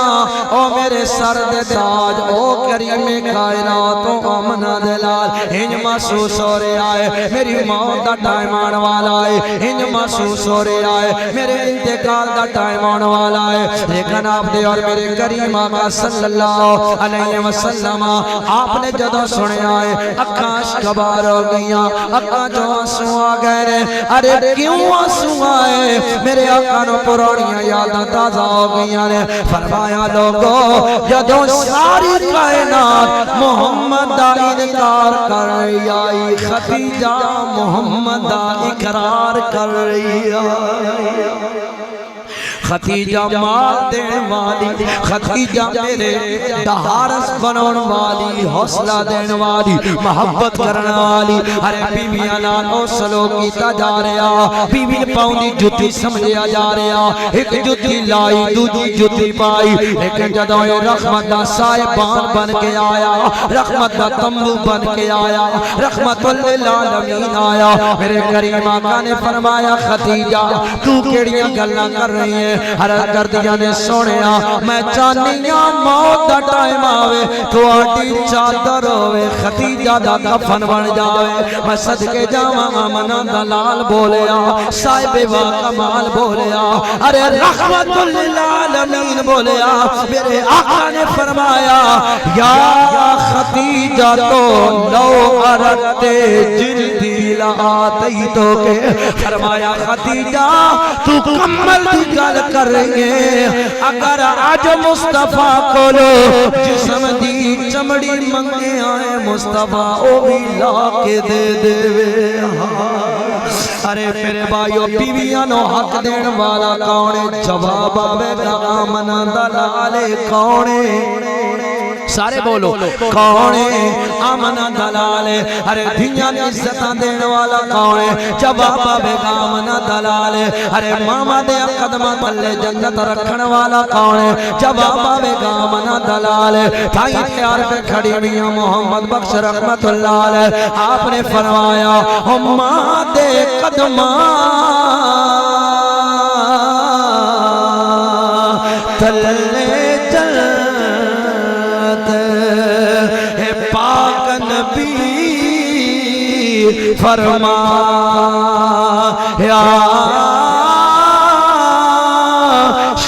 او میرے سر دے تاج او کریم کائنات او آمنہ دلال انج محسوس ہو رہا ہے میری موت دا ٹائم آن والا ہے انج محسوس ہو رہا ہے میرے انتقال دا ٹائم آن والا ہے لیکن آپ دے اور میرے کریم آقا صلی اللہ علیہ وسلم آپ نے جدو سنیا ہے اکاش کبار ہو گئیاں اکا جو آنسو آ گئے ارے کیوں آنسو آئے میرے آقا نو پرانیاں یاداں تازہ ہو گئیاں نے فرمایا لوگو جدو ساری کائنات محمد دا انکار کر رہی آئی خدیجہ محمد دا اقرار کر رہی آئی ختیجہ مال دین والی، ختیجہ میرے دہارس بنون والی، حوصلہ دین والی، محبت کرنا والی، ارے بیویاں نال او سلوک کیتا جا رہا، بیوی پاؤں دی جُتی سمجھیا جا رہا، ایک جُتی لائی دوجی جُتی پائی، لیکن جدوں یہ رحمت دا صاحبان بن کے آیا، رحمت دا تمبو بن کے آیا، رحمت للعالمین آیا، میرے کریم آقا نے فرمایا ختیجہ تو کیڑیاں گلاں کر رہی ہے، حرکت کر دیا نے سونیا میں چاہنیاں موت دا ٹائم آوے تو آٹی چادر ہوئے ختیجہ دا کفن بن جاوے، میں صدقے جاواں آمنہ دلال بولیا، صاحب کمال بولیا، ارے رحمت للعالمین بولیا، میرے آقا نے فرمایا یا ختیجہ تو لو ارتے جلدی لآتی تو کے، فرمایا ختیجہ تو کمل دی گل کر رہی ہے، اگر آج مصطفیٰ کو لو جسم دی چمڑی منگے آئے مصطفیٰ او بھی لا کے دے دے وے، ارے میرے بھائیو بیویاں نو حق دین والا کونے، جواب آوے گا آمنہ دلالے کونے، سارے بولو کونے آمنہ دلالے، ارے دھیاں عزتاں دین والا کونے، جواب آوے گا آمنہ دلالے، ارے ماما دے قدمہ تلے جنت رکھن والا کونے، جواب آوے گا آمنہ دلالے، بھائی تیار پہ کھڑی میاں محمد بخش رحمت اللہ علیہ، آپ نے فرمایا ماں دے قدمہ تلے جنت اے پاک نبی فرمایا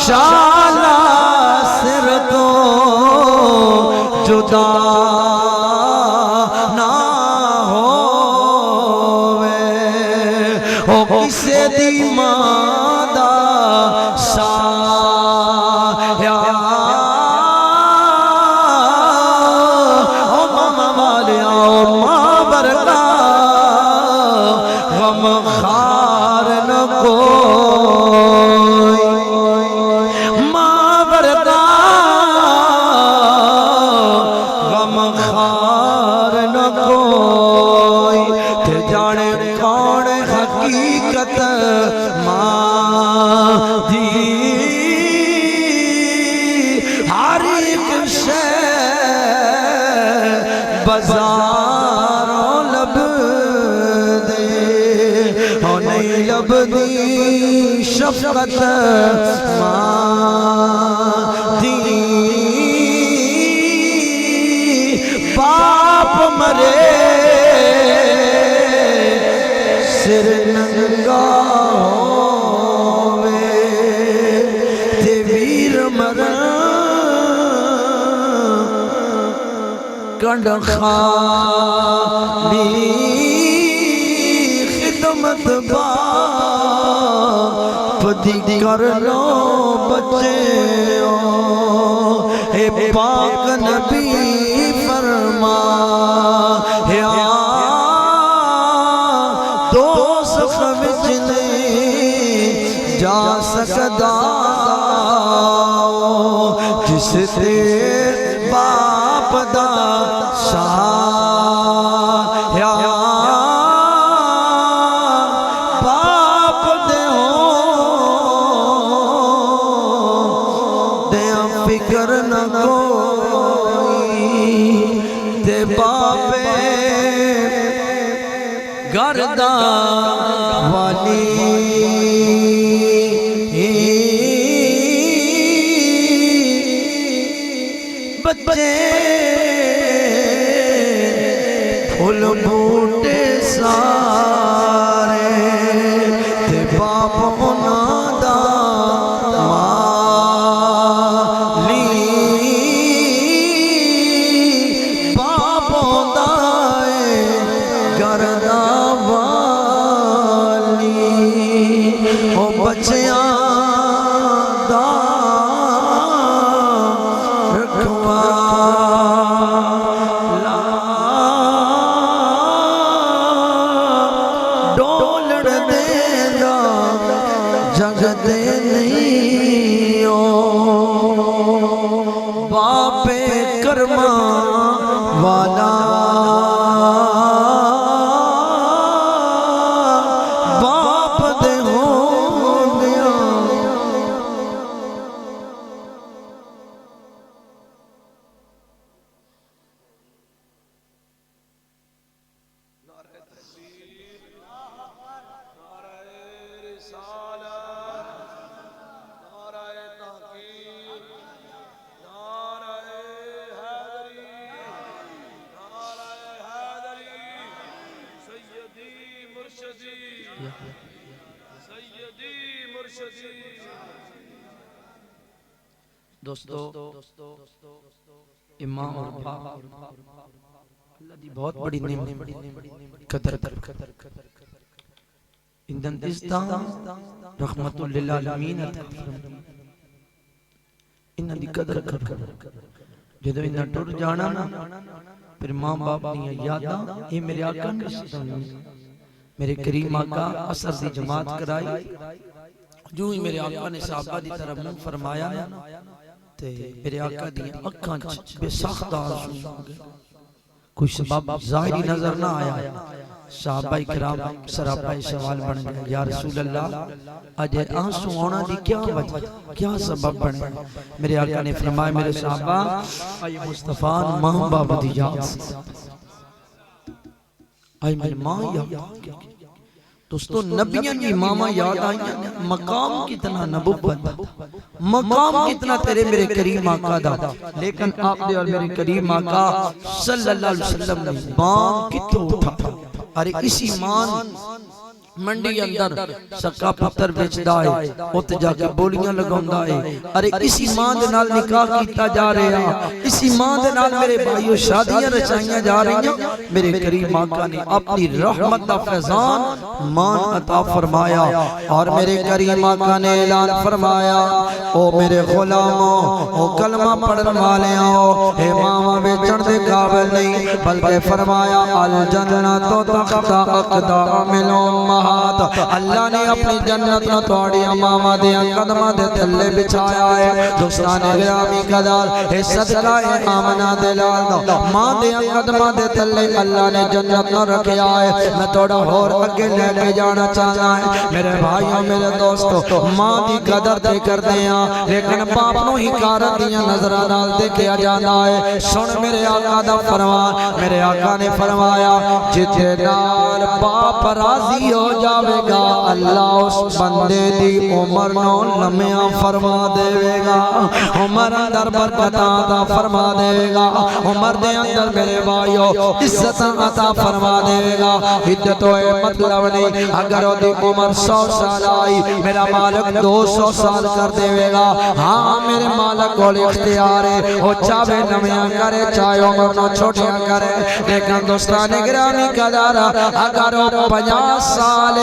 شالا سر تو جدا نہ ہووے، او کسے دی مادہ سایا، او ماما والیا او ماں برگا غم خار نہ کوئی، ماں برگا غم خار نہ کوئی، تے جانے کون حقیقت ماں دی، ہر ایک شے بازاروں لب دے، ہو نہیں لب دی شفقت ماں دی، باپ مرے سر ننگا ہووے، تے ویر مرن کنڈ خالی، خدمت باپ دی کر لو بچیو، اے پاک نبی فرمایا دوزخ وچ نہیں جا سکدا جس تے باپ دا سایہ، باپ دے دیاں فکر نہ کوئی، تے باپے گردہ والی، بچے پھول بوٹے سارے، تے باپ انہاں دا مالی، باپ دا گردہ والی، او بچیاں دا رکھوالا، پہ کرما والا باپ دے ہو گیا دوستو امام اور باپ اللہ دی بہت بڑی نعمت قدر اندن دستا رحمت للعالمین انہاں دی قدر کر جدو انہاں ٹر جانا نا پھر ماں باپ دیاں یاداں اے میرے آقا نے ستائی میرے کریم آقا اثر دی جماعت کرائی جو ہی میرے آقا نے صحابہ دی طرف منہ فرمایا تے میرے آقا دی اکھاں بے سخت آنسو کوئی سبب ظاہری نظر نہ آیا صحابہ کرام سراپا سوال بن گئے یا رسول اللہ آج آنسو ہونا دی کیا وجہ کیا سبب بنے میرے آقا نے فرمایا میرے صحابہ آئی مصطفیٰ ماں بابا دی یاد آئی میرے ماں یاد دوستو نبیان کی ماما یاد آئی مقام کتنا نبوت مقام کتنا تیرے میرے کریم آقا دا لیکن آپ دے اور میرے کریم آقا صلی اللہ علیہ وسلم نے بام کتو اٹھا ارے اسی مان منڈی اندر سکا پتر بیچ دائے ات جا کے بولیاں لگاؤں دائے ارے اسی ماں دے نال نکاح کیتا جا رہے ہیں اسی ماں دے نال میرے بھائیوں شادیاں رچائیاں جا رہی ہیں میرے کریم آقا نے اپنی رحمت دا فیضان مان عطا فرمایا اور میرے کریم آقا نے اعلان فرمایا او میرے غلاموں او کلمہ پڑھن والے آؤ اے ماما بیچن دے قابل نہیں بلکہ فرمایا الجنت تحت اقدام الامہات اللہ نے اپنی جنت نہ توڑی امامہ دے قدمہ دے تلے بچھایا ہے دوستان گرامی قدر اے صدقہ آمنہ دلال ماں دے قدمہ دے تلے اللہ نے جنت نہ رکھیا ہے میں توڑا اور اگے لے کے جانا چاہنا ہے میرے بھائیوں میرے دوستو ماں دی قدر دے کر دیا لیکن باپ نو ہی کارت دیا نظرہ نال دے کیا جانا ہے سن میرے آقا دا فرمان میرے آقا نے فرمایا جتے نال باپ راضی ہو جاوے گا اللہ اس بندے دی عمر نو لمحہ فرما دے گا عمر اندر برکت عطا فرما دے گا عمر دے اندر میرے بھائیو عزت عطا فرما دے گا عدت ہوئے مطلب نہیں اگر وہ دی عمر 100 سال آئی میرا مالک 200 سال کر دے گا ہاں میرے مالک کو اختیار ہے وہ چاہے لمحہ کرے چاہے عمر نو چھوٹیاں کرے لیکن دوستان گرامی قدر اگر وہ 50 سال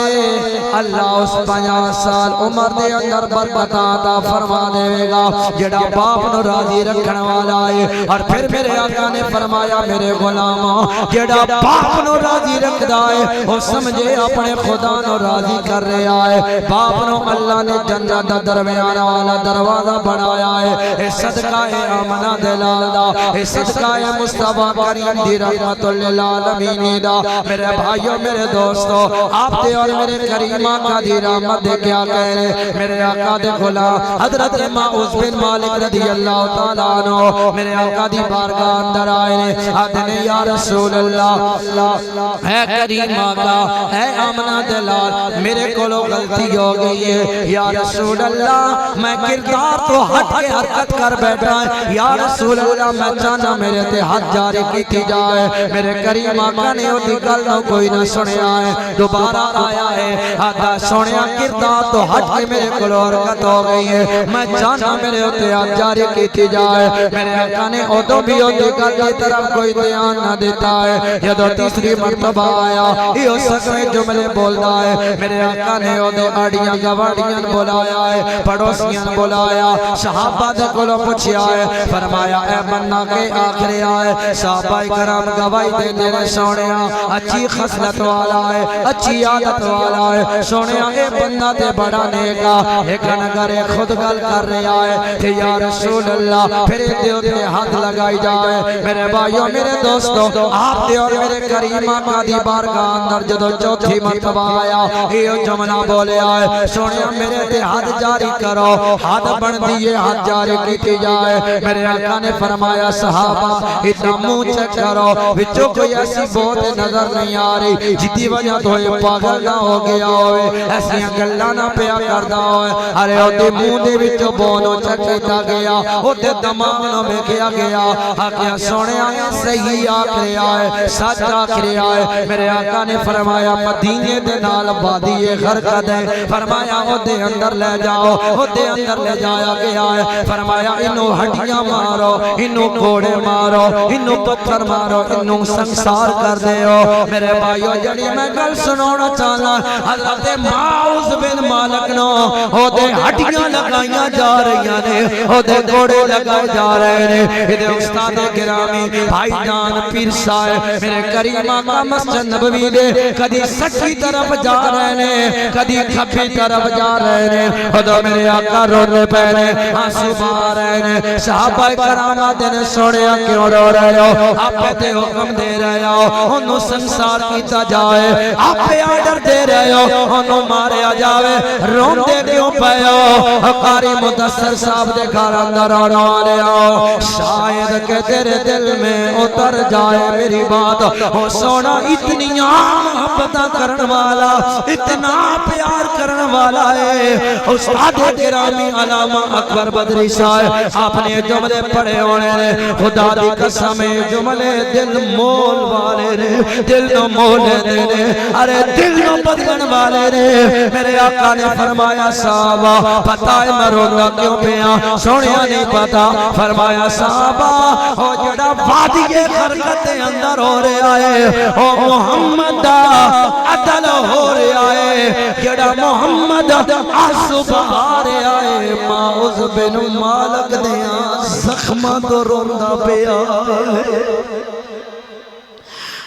اللہ اس 50 سال عمر دے اندر برکت عطا فرما دے گا جڑا باپ نو راضی رکھن والا ہے اور پھر میرے آقا نے فرمایا میرے غلاموں جڑا باپ نو راضی رکھدا ہے وہ سمجھے اپنے خدا نو راضی کر رہا ہے باپ نو اللہ نے جنت دا درمیان والا دروازہ بنایا ہے اے صدقہ ہے آمنہ دلال دا اے صدقہ ہے مصطفیٰ کریم دی رحمت للعالمین دا میرے بھائیوں میرے دوستو آپ دے اور میرے کریم آقا دی رحمت دے کیا کہہ رہے میرے آقا دے غلام حضرت معوذ بن مالک رضی اللہ تعالیٰ عنہ میرے آقا دی بارگاہ اندر آئے نے آدھنے یا رسول اللہ اے کریم آقا اے آمنہ دلال میرے کولو غلطی ہو گئی ہے یا رسول اللہ میں کردار تو ہٹ کے حرکت کر بیٹھا ہے یا رسول اللہ میں چاہنا میرے تے ہاتھ جاری کی جائے میرے کریم آقا نے ہوتی گل نہ کوئی نہ سنیا ہے دوبارہ آیا ہے آدھا سونیا کردار تو ہٹ کے میرے کلو حرکت ہو گئی ہے میں چاہنا میرے ہوتے ہاتھ جاری کی جائے میرے آقا نے ادو بھی ہوتی گل کی طرف کوئی دھیان نہ دیتا ہے جدو تیسری مرتبہ آیا یہ سکویں جملے بولتا ہے میرے آقا نے ادو آڑیاں گواڑیاں بولایا ہے پڑوسیاں بولایا صحابہ دے کلو پوچھیا ہے فرمایا اے بننا کے آخری آئے صحابہ کرام گواہی دے دے سونیا اچھی خصلت والا ہے اچھی عادت عزت والا ہے سونے اے بندہ تے بڑا نیکا لیکن اگر خود گل کر رہا ہے کہ یا رسول اللہ پھر دے تے ہاتھ لگائی جائے میرے بھائیو میرے دوستو آپ دے اور میرے کریم آقا دی بارگاہ اندر جدو چوتھی مرتبہ آیا یہ جملہ بولے آئے سونے میرے تے ہاتھ جاری کرو ہاتھ بن دیئے ہاتھ جاری کی جائے میرے آقا نے فرمایا صحابہ اتنا منہ چیک کرو وچوں کوئی ایسی بہت نظر نہیں آ رہی جتی وجہ تو یہ پاگل نہ ہو گیا ہوئے ایسی گلہ نہ پیا کردہ ہوئے ارے ہوتے منہ دے وچوں بونوں چیک کیتا گیا ہوتے دماغ نہ بکیا گیا آقا سونے آیا صحیح آکھرے آئے سچ آکھرے آئے میرے آقا نے فرمایا مدینے دے نال بادی غرقت ہے فرمایا ہوتے اندر لے جاؤ ہوتے اندر لے جایا گیا ہے فرمایا انہوں ہڈیاں مارو انہوں کوڑے مارو انہوں پتھر مارو انہوں سنسار کر دے ہو میرے بھائیو جڑی میں گل سنونا چاہنا حضرت معاذ بن مالک نو ہوتے ہڈیاں لگائیاں جا رہی نے ہوتے کوڑے لگائے جا رہے نے ادھے استاد گرامی بھائی جان پیر صاحب میرے کریم آقا مسجد نبوی دے کدی سچی طرف جا رہے نے کدی کھپی طرف جا رہے نے خدا میرے آقا رونے پہنے آنسو بہا رہے نے صحابہ کرامہ دن سوڑیا کیوں رو رہے ہو آپ پہ حکم دے رہے ہو انہوں سنسار کیتا جائے آپ پہ آڈر دے رہے ہو انہوں ماریا جاوے رون دے کیوں پہ ہو قاری مدثر صاحب دے گھر اندر آنے ہو شاید کہ تیرے دل میں اتر جائے میری بات ہو سونا اتنی محبت کرن والا اتنا پیار کرن والا ہے استاد گرامی علامہ اکبر بدری صاحب آپ نے جملے پڑھے ہونے نے خدا دی قسم جملے دل مول والے نے دل نو مولے نے ارے دل نو بدلن والے نے میرے آقا نے فرمایا صحابہ پتہ ہے میں رونا کیوں پیا سونیا نہیں پتا فرمایا صحابہ ہو جڑا وادی غرقت اندر ہو رہا ہے او محمد عدل ہو رہا ہے جڑا محمد آنسو بہا رہا ہے معاذ بن مالک دیاں زخمہ تو روندا پیا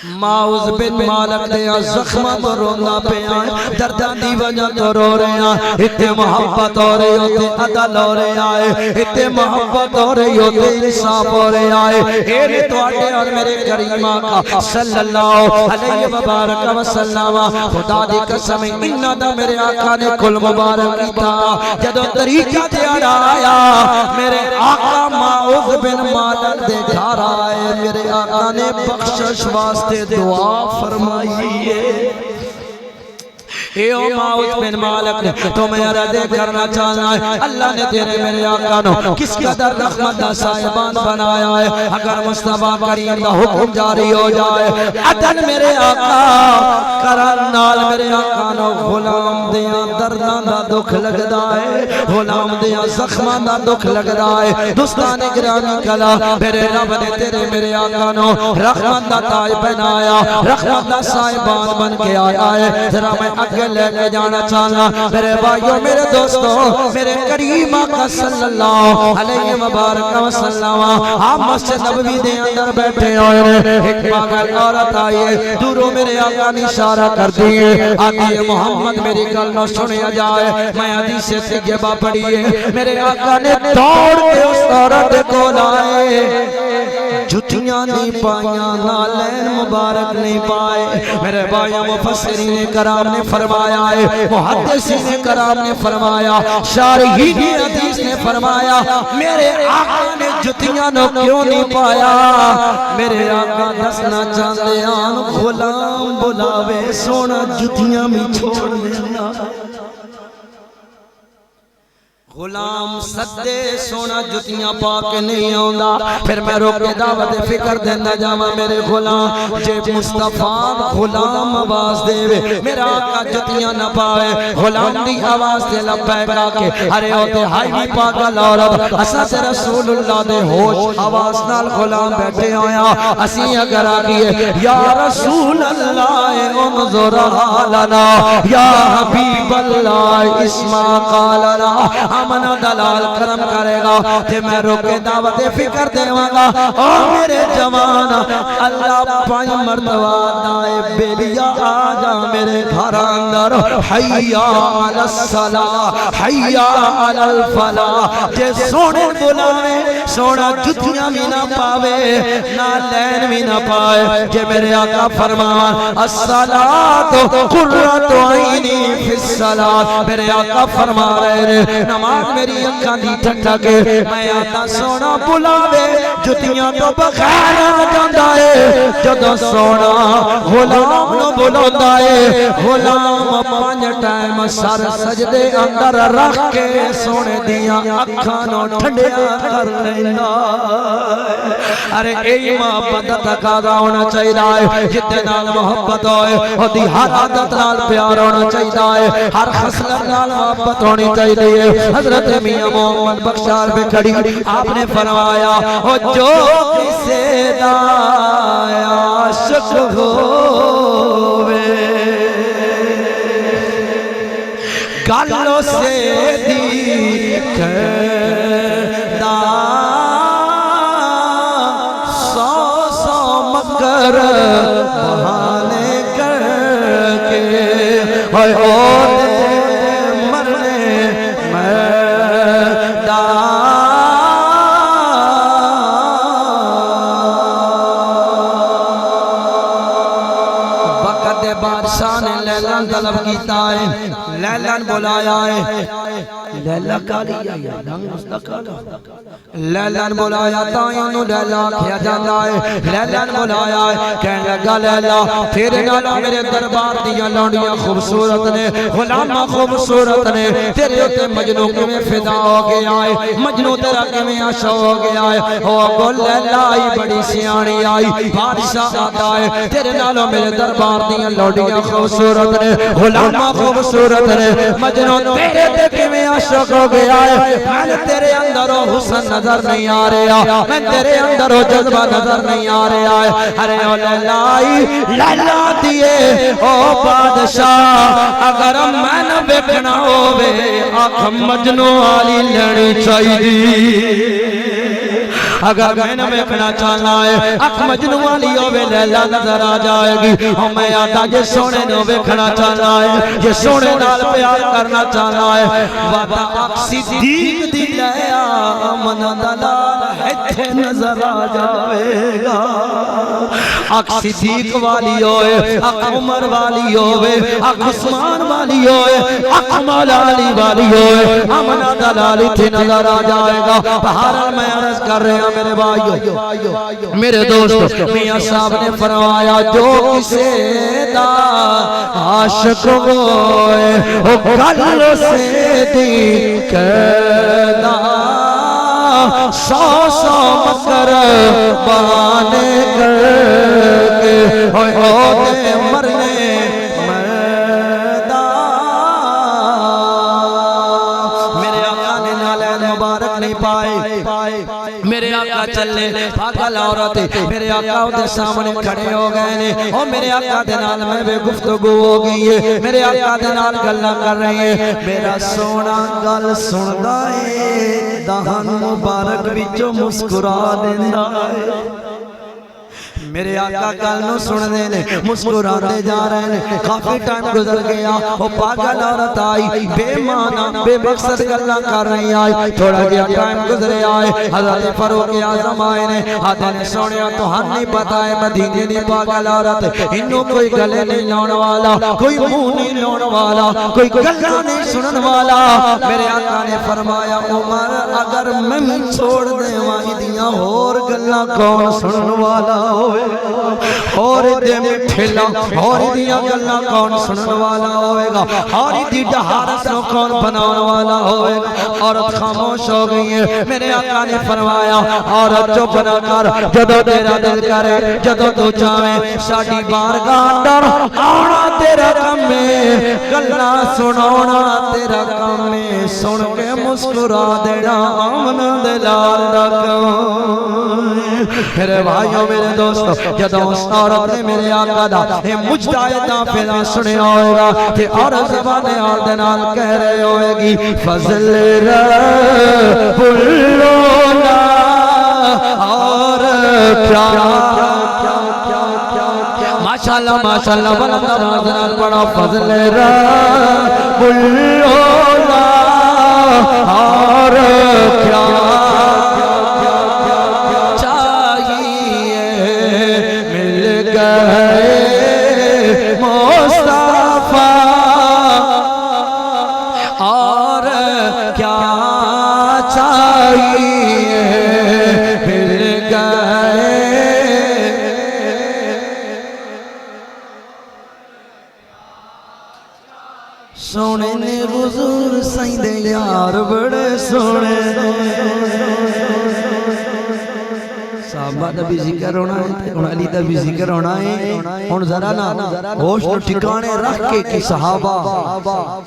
معاذ بن مالک دیا زخمہ تو رونا پیا دردان دی وجہ تو رو رہے ہیں اتنے محبت ہو رہی ہوتے عدل ہو رہے آئے اتنے محبت ہو رہی ہوتے انصاف ہو رہے آئے ایرے تو آٹے اور میرے کریم آقا صلی اللہ علیہ وبارک وسلم خدا دی قسم انہ دا میرے آقا نے کل مبارک کی تھا جدو طریقہ دیارا آیا میرے آقا معاذ بن مالک دے گھر آئے میرے آقا نے بخشش واسطے دعا فرمائی ہے اے او معاذ بن مالک نے تو میں عرض کرنا چاہنا ہے اللہ نے تیرے میرے آقا نو کس قدر رحمت دا صاحبان بنایا ہے اگر مصطفیٰ کریم دا حکم جاری ہو جائے عدل میرے آقا کرن نال میرے آقا نو غلام دیاں دردان دا دکھ لگدا ہے غلام دیاں زخمان دا دکھ لگدا ہے دوستان گرامی کلا میرے رب نے تیرے میرے آقا نو رحمت دا تاج بنایا رحمت دا صاحبان بن کے آیا ہے ذرا میں اگے لے کے جانا چاہنا میرے بھائیوں میرے دوستوں میرے کریم آقا صلی اللہ علیہ وبارک وسلم آپ مسجد نبوی دے اندر بیٹھے ہوئے ایک پاگل عورت آئیے دوروں میرے آقا نے اشارہ کر دیئے آتی محمد میری گل نہ سنیا جائے میں حدیث سے تجربہ پڑھیے میرے آقا نے دوڑ کے اس عورت کو لائے جھٹیاں نہیں پائیاں نالین مبارک نہیں پائے میرے بھائیوں مفسرین کرام نے فرمایا ہے محدثین کرام نے فرمایا شارحین حدیث نے فرمایا میرے آقا نے جھٹیاں نو کیوں نہیں پایا میرے آقا دسنا چاہتے آن غلام بلاوے سونا جھٹیاں میں چھوڑ دینا غلام صدے سونا جتیاں پاک نہیں ہوندہ پھر میں روکے دعوت فکر دینا جاما میرے غلام جے مصطفیٰ غلام آواز دے میرا آقا جتیاں نہ پاوے غلام دی آواز دے لبیک آکے ارے ہوتے ہائی بھی پاگل عورت اساں سے رسول اللہ دے ہوش آواز نال غلام بیٹھے ہویا اسی اگر آگئے یا رسول اللہ انظر حالنا یا حبیب اللہ اسما قالنا آمنا دلال کرم کرے گا تے میں روکے دعوت فکر دیواں گا او میرے جوان اللہ 5 مرتبہ دائے بیلیا آجا میرے گھر اندر حی علی الصلاۃ حی علی الفلاح جے سونے بلاوے سونا جتیاں بھی نہ پاوے نہ لین بھی نہ پائے جے میرے آقا فرمان الصلاۃ قرۃ عینی فی الصلاۃ میرے آقا فرما رہے ہیں نماز میری آنکھاں دی ٹھٹھکے میں آتا سونا بلاوے جتیاں تو بغیر آ جاندا ہے جدوں سونا غلام نو بلاوندا ہے غلام 5 ٹائم سر سجدے اندر رکھ کے سونے دیاں اکھاں نو ٹھنڈیاں کر لیندا ارے اے محبت دا تقاضا ہونا چاہیے جتے نال محبت ہوئے اودی ہر عادت نال پیار ہونا چاہیے ہر خصلت نال محبت ہونی چاہیے حضرت میاں محمد بخشار پہ کھڑی آپ نے فرمایا او جو کسے دا عاشق ہووے گالوں سے دی کردا 100 مگر بہانے کر کے اور مرنے بادشاہ نے لیلان طلب کیتا ہے لیلان بلایا ہے لیلہ کالی آیا ننگ مستا کالا لیلان بلایا تائینو لیلہ کیا جاتا ہے لیلان بلایا ہے کہنے لگا لیلہ تیرے نالا میرے دربار دیا لونڈیاں خوبصورت نے غلامہ خوبصورت نے تیرے ہوتے مجنو کے میں فدا ہو گیا ہے مجنو تیرا کے میں عشق ہو گیا ہے وہ لیلہ آئی بڑی سیانی آئی بادشاہ آتا ہے تیرے نالا میرے دربار دیا لونڈیاں خوبصورت نے غلامہ خوبصورت نے مجنو تیرے دیکھے میں عاشق ہو گیا ہے میں تیرے اندر حسن نظر نہیں آ رہا میں تیرے اندر جذبہ نظر نہیں آ رہا ہے ارے او لیلا دیے او بادشاہ اگر میں نہ بیکھنا ہووے آنکھ مجنو والی لینی چاہیے اگر میں نہ بیکھنا چاہنا ہے آنکھ مجنو والی ہووے لیلا نظر آ جائے گی اور میں آتا جے سونے نو بیکھنا چاہنا ہے جے سونے نال پیار کرنا چاہنا ہے وعدہ آنکھ صدیق دی لیا من دلال ایتھے نظر آ جائے گا آنکھ صدیق والی ہوئے آنکھ عمر والی ہوئے آنکھ عثمان والی ہوئے آنکھ مولا علی والی ہوئے من دلال ایتھے نظر آ جائے گا بہرحال میں عرض کر رہے ہیں میرے بھائیو میرے دوست میاں صاحب نے فرمایا جو کسے دا عاشق ہوئے او گل سے دی کردا 100 مگر بہانے کر کے ہوتے مرنے مردا میرے آقا نے نالین مبارک نہیں پائے میرے آقا چلے پاگل عورت میرے آقا دے سامنے کھڑے ہو گئے نے اور میرے آقا دے نال میں بے گفتگو ہو گئی ہے میرے آقا دے نال گلاں کر رہے ہیں میرا سونا گل سندا ہے دہن مبارک وچوں مسکرا دیندا ہے میرے آقا گل نو سن دے نے مسکراتے جا رہے ہیں کافی ٹائم گزر گیا وہ پاگل عورت آئی بے معنی بے مقصد گلاں کر رہی آئی تھوڑا جہا ٹائم گزرے آئے حضرت فاروق اعظم آئے نے آدھے نے سونیا تو ہر نہیں پتا ہے مدینے دی پاگل عورت انہوں کوئی گلے نہیں لاؤن والا کوئی منہ نہیں لاؤن والا کوئی گلاں نہیں سنن والا میرے آقا نے فرمایا عمر اگر میں چھوڑ دے وائی دیاں اور گلاں کون سنن والا ہوئے اور دے میں ٹھلا اور دیا گلنا کون سنن والا ہوئے گا اور دی ڈہارت نو کون بناون والا ہوئے گا عورت خاموش ہو گئی ہے میرے آقا نے فرمایا عورت چپ نہ کر جدو تیرا دل کرے جدو تو چاہے ساڈی بارگاہ اندر آنا تیرا کم ہے گلنا سناونا تیرا کم ہے سن کے مسکرا دینا آمن دلال دا کم میرے بھائیوں میرے دوستوں جدوں اس عورت نے میرے آقا دا اے مجدہ پھیلا سنے ہوئے گا کہ عورت زبان آل دے نال کہہ رہے ہوئے گی فضل رب اللہ اور پیارا ماشاءاللہ ماشاءاللہ بلند آواز نال پڑھو فضل رب اللہ اور کیا چاہیے مل گئے مصطفیٰ اور کیا چاہیے مل گئے سونے نے حضور سیندے یار بڑے سونے صحابہ دا بھی ذکر ہونا ہے ان علی دا بھی ذکر ہونا ہے ان ذرا نا ہوش نو ٹھکانے رکھ کے کہ صحابہ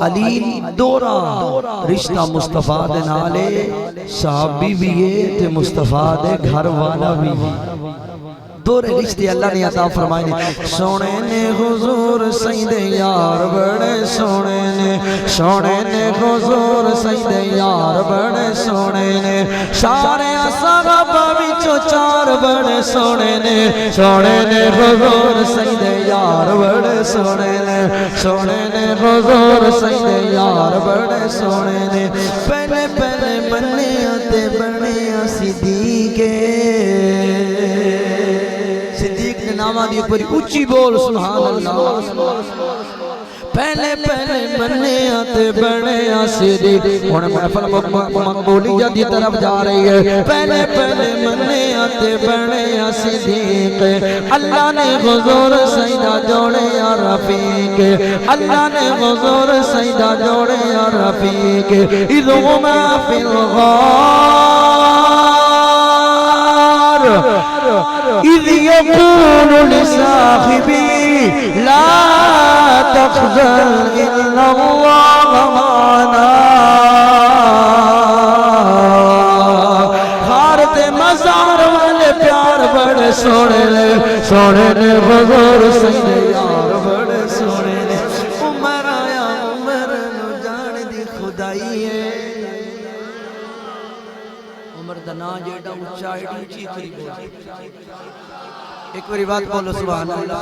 علی دورا رشتہ مصطفیٰ دے نالے صحابی بھی ہے تے مصطفیٰ دے گھر والا بھی دورے رشتے اللہ نے عطا فرمائے سونے نے حضور سیندے یار بڑے سونے نے حضور سیندے یار بڑے سونے نے سارے صحابہ وچوں چار بڑے سونے نے حضور سیندے یار بڑے سونے نے حضور سیندے یار بڑے سونے نے پہلے پہلے بنے تے بنے صدیقے نامہ دی ایک بڑی اچھی بول سبحان اللہ پہلے پہلے بنے آتے بنے صدیق انہیں محفل مقبولیت دی طرف جا رہی ہے پہلے پہلے بنے آتے بنے صدیق اللہ نے حضور سیدہ جوڑے یا رفیق اللہ نے حضور سیدہ جوڑے یا رفیق اذ ما فی الغار اذ يقول لصاحبي لا تحزن إن الله معنا غارت مزار والے پیار بڑے سونے نے حضور سیدے یار بڑے سونے نے عمر آیا عمر نو جان دی خدائی ہے عمر دا نا جیڑا اچھا ایڈی چیخی ایک بری بات بولو سبحان اللہ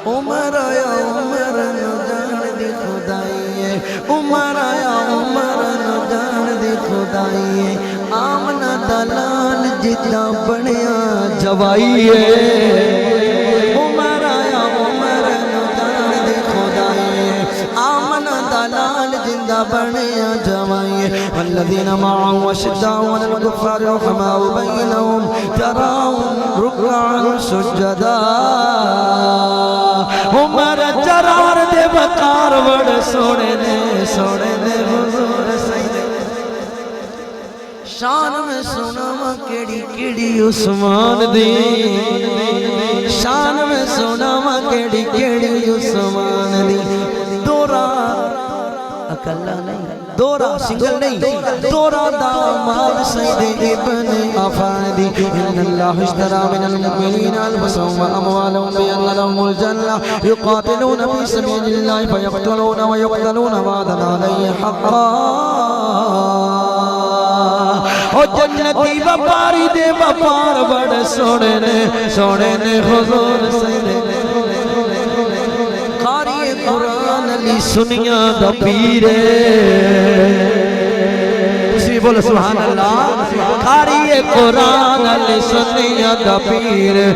عمر آیا عمر نو جان دی خدائی ہے عمر آیا عمر نو جان دی خدائی ہے آمنہ دلال جتا بڑیا جوائی ہے عمر آیا عمر نو جان دی خدائی ہے آمنہ دلال جتا بڑیا جوائی ہے والذین معاہم وشداء والکفار رحماء بینہم تراہم رکعا سجدا عمر جرار دے بکار بڑے سونے نے حضور سیدے شان میں سناوا کیڑی کیڑی عثمان دی شان میں سناوا کیڑی کیڑی عثمان دی دورا اکلا نہیں دورا سنگل نہیں دورا داماد سید ابن عفان ان اللہ اشترى من المؤمنین انفسهم واموالهم بان لهم الجنہ یقاتلون فی سبیل اللہ فیقتلون ویقتلون وعدا علیہ حقا او جنتی وپاری دے وپار بڑے سونے نے حضور سیدے قاری قرآن علی سنیا دا پیرے اسی بولو سبحان اللہ قاری قرآن علی سنیا دا پیرے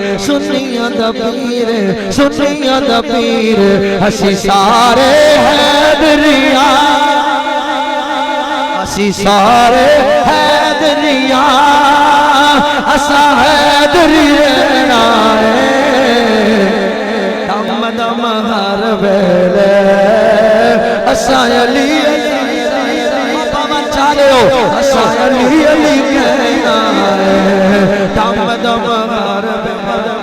ہسی سارے حیدریاں اسا حیدری رہنا ہے دم دم ہر ویلے اسا علی بابا چالے ہو اسا علی کہنا ہے دم دم ہر ویلے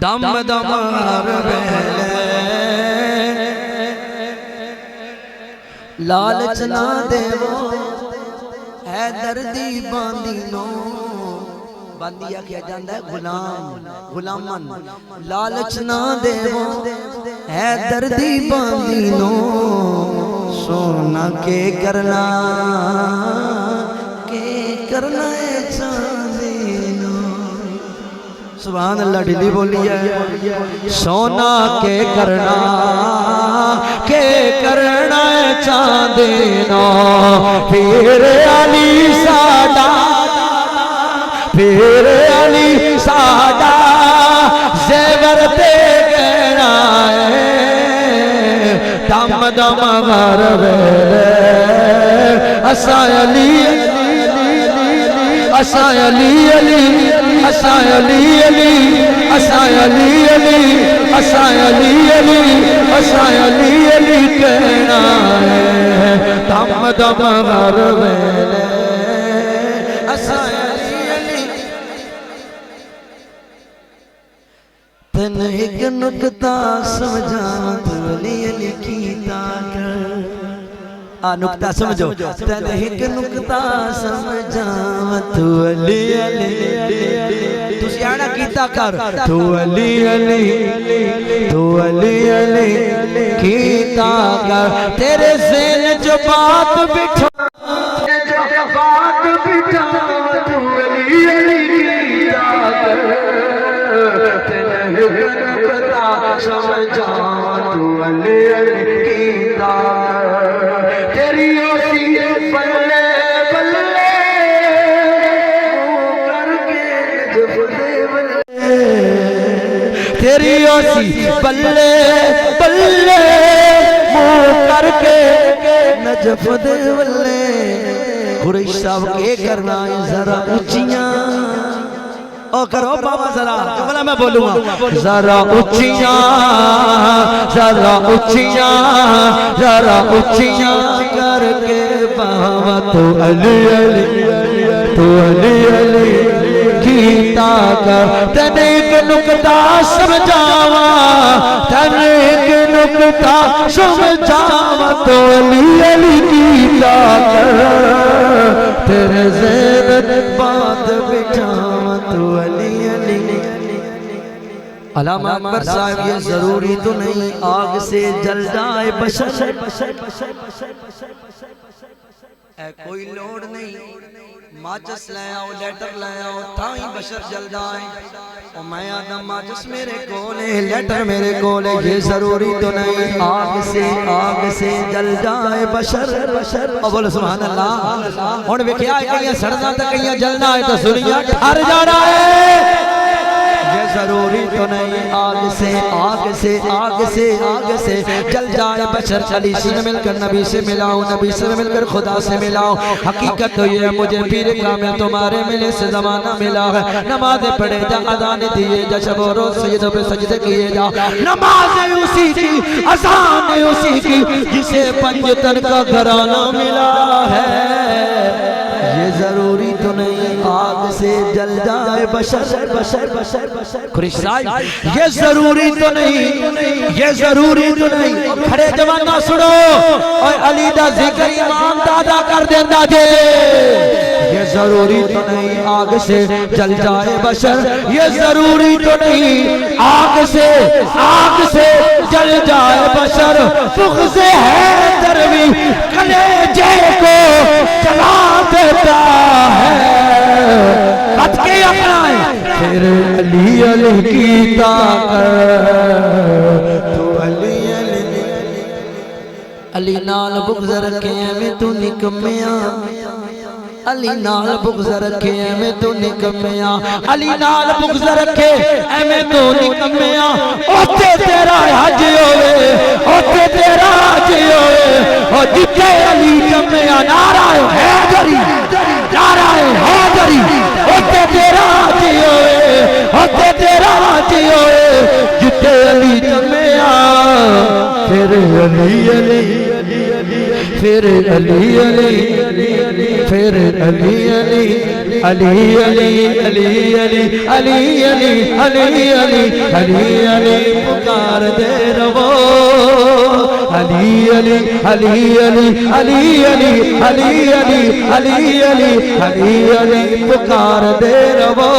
دم دم ہر ویلے لالچ نہ دیو حیدر دی باندی نو باندیا کیا جاندہ ہے غلام غلامن لالچ نہ دے وہ اے دردی باندینو سونا کے کرنا ہے چاندینو سبحان اللہ ڈھلی بولی ہے سونا کے کرنا ہے چاندینو پھر علی ساڈا زیور تے گہنا ہے دم دم غر ویلے اساں علی کہنا ہے دم دم غر ویلے اساں تن ایک نکتہ سمجھا تو علی علی کیتا کر نکتہ سمجھو تن ایک نکتہ سمجھا تو علی علی تو سیانہ کیتا کر تو علی علی کیتا کر تیرے ذہن جو بات بٹھا تو علی علی کیتا کر سمجھا تو علی علی کیتا تیری اسی بلے بلے کر کے جب دے بلے تیری اسی بلے بلے کر کے نجف دے ولے قریش صاحب کے کرنا ہے ذرا اچھیاں او کرو بابا ذرا بلا میں بولوں گا ذرا اچھیاں کر کے بابا تو علی کیتا کر تن ایک نکتہ سمجھاوا تو علی کیتا کر تیرے زیرت بات بٹھاوا تو علی علامہ اکبر صاحب یہ ضروری تو نہیں آگ سے جل جائے بشر اے کوئی لوڑ نہیں ماچس لے آؤ لیٹر لے آؤ تائی بشر جل جائے اور میں آدم ماچس میرے کولے لیٹر میرے کولے یہ ضروری تو نہیں آگ سے جل جائے بشر اور بولو سبحان اللہ اور وہ کیا ہے کہیں سڑنا تھا کہیں جلنا ہے تو سنیا ٹھار جانا ہے یہ ضروری تو نہیں آگ سے جل جائے بشر علی سے مل کر نبی سے ملاؤں نبی سے مل کر خدا سے ملاؤں حقیقت تو یہ مجھے پیر کامل تمہارے ملے سے زمانہ ملا ہے نمازیں پڑھے جا اذان دیے جا شب و روز سجدوں پہ سجدے کیے جا نمازیں اسی کی اذان اسی کی جسے پنجتن کا گھرانہ ملا ہے یہ ضروری تو نہیں آگ سے جل جائے بشر قریش صاحب یہ ضروری تو نہیں کھڑے جوانہ سنو اور علی دا ذکر امام دادا کر دیندہ جے یہ ضروری تو نہیں آگ سے جل جائے بشر یہ ضروری تو نہیں آگ سے جل جائے بشر بغض حیدر بھی کلیجے کو جلا دیتا ہے بات کے اپنائیں پھر علی کیتا تو علی نال بغض رکھے میں تو نکمیاں علی نال بغض رکھے میں تو نکمیاں علی نال بغض رکھے میں تو نکمیاں اوتے تیرا حج ہوئے اور جتے علی کمیاں نعرہ حیدری اوتے تیرا حج ہوئے جتے علی کمیاں پھر علی پکار دے رو علی علی علی علی علی علی علی علی علی علی علی علی پکار دے رہو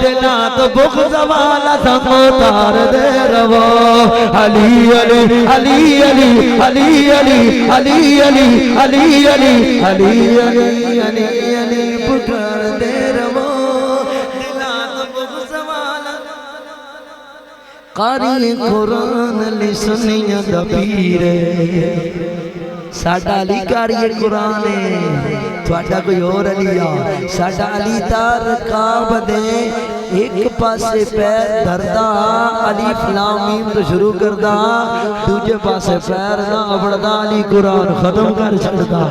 دنا تو بغض والا دم اتار دے رہو علی علی علی علی علی علی علی علی علی علی علی علی علی علی پکار دے رہو دنا تو بغض والا قاری قرآن علی سنیاں دا پیر ساڈا علی قاری قرآن ہے تھوڑا کوئی اور علی آ ساڈا علی دار رکاب دے ایک پاسے پیر دھردا الف لام میم تو شروع کردا دوجے پاسے پیر نہ اپڑدا علی قرآن ختم کر چھڑدا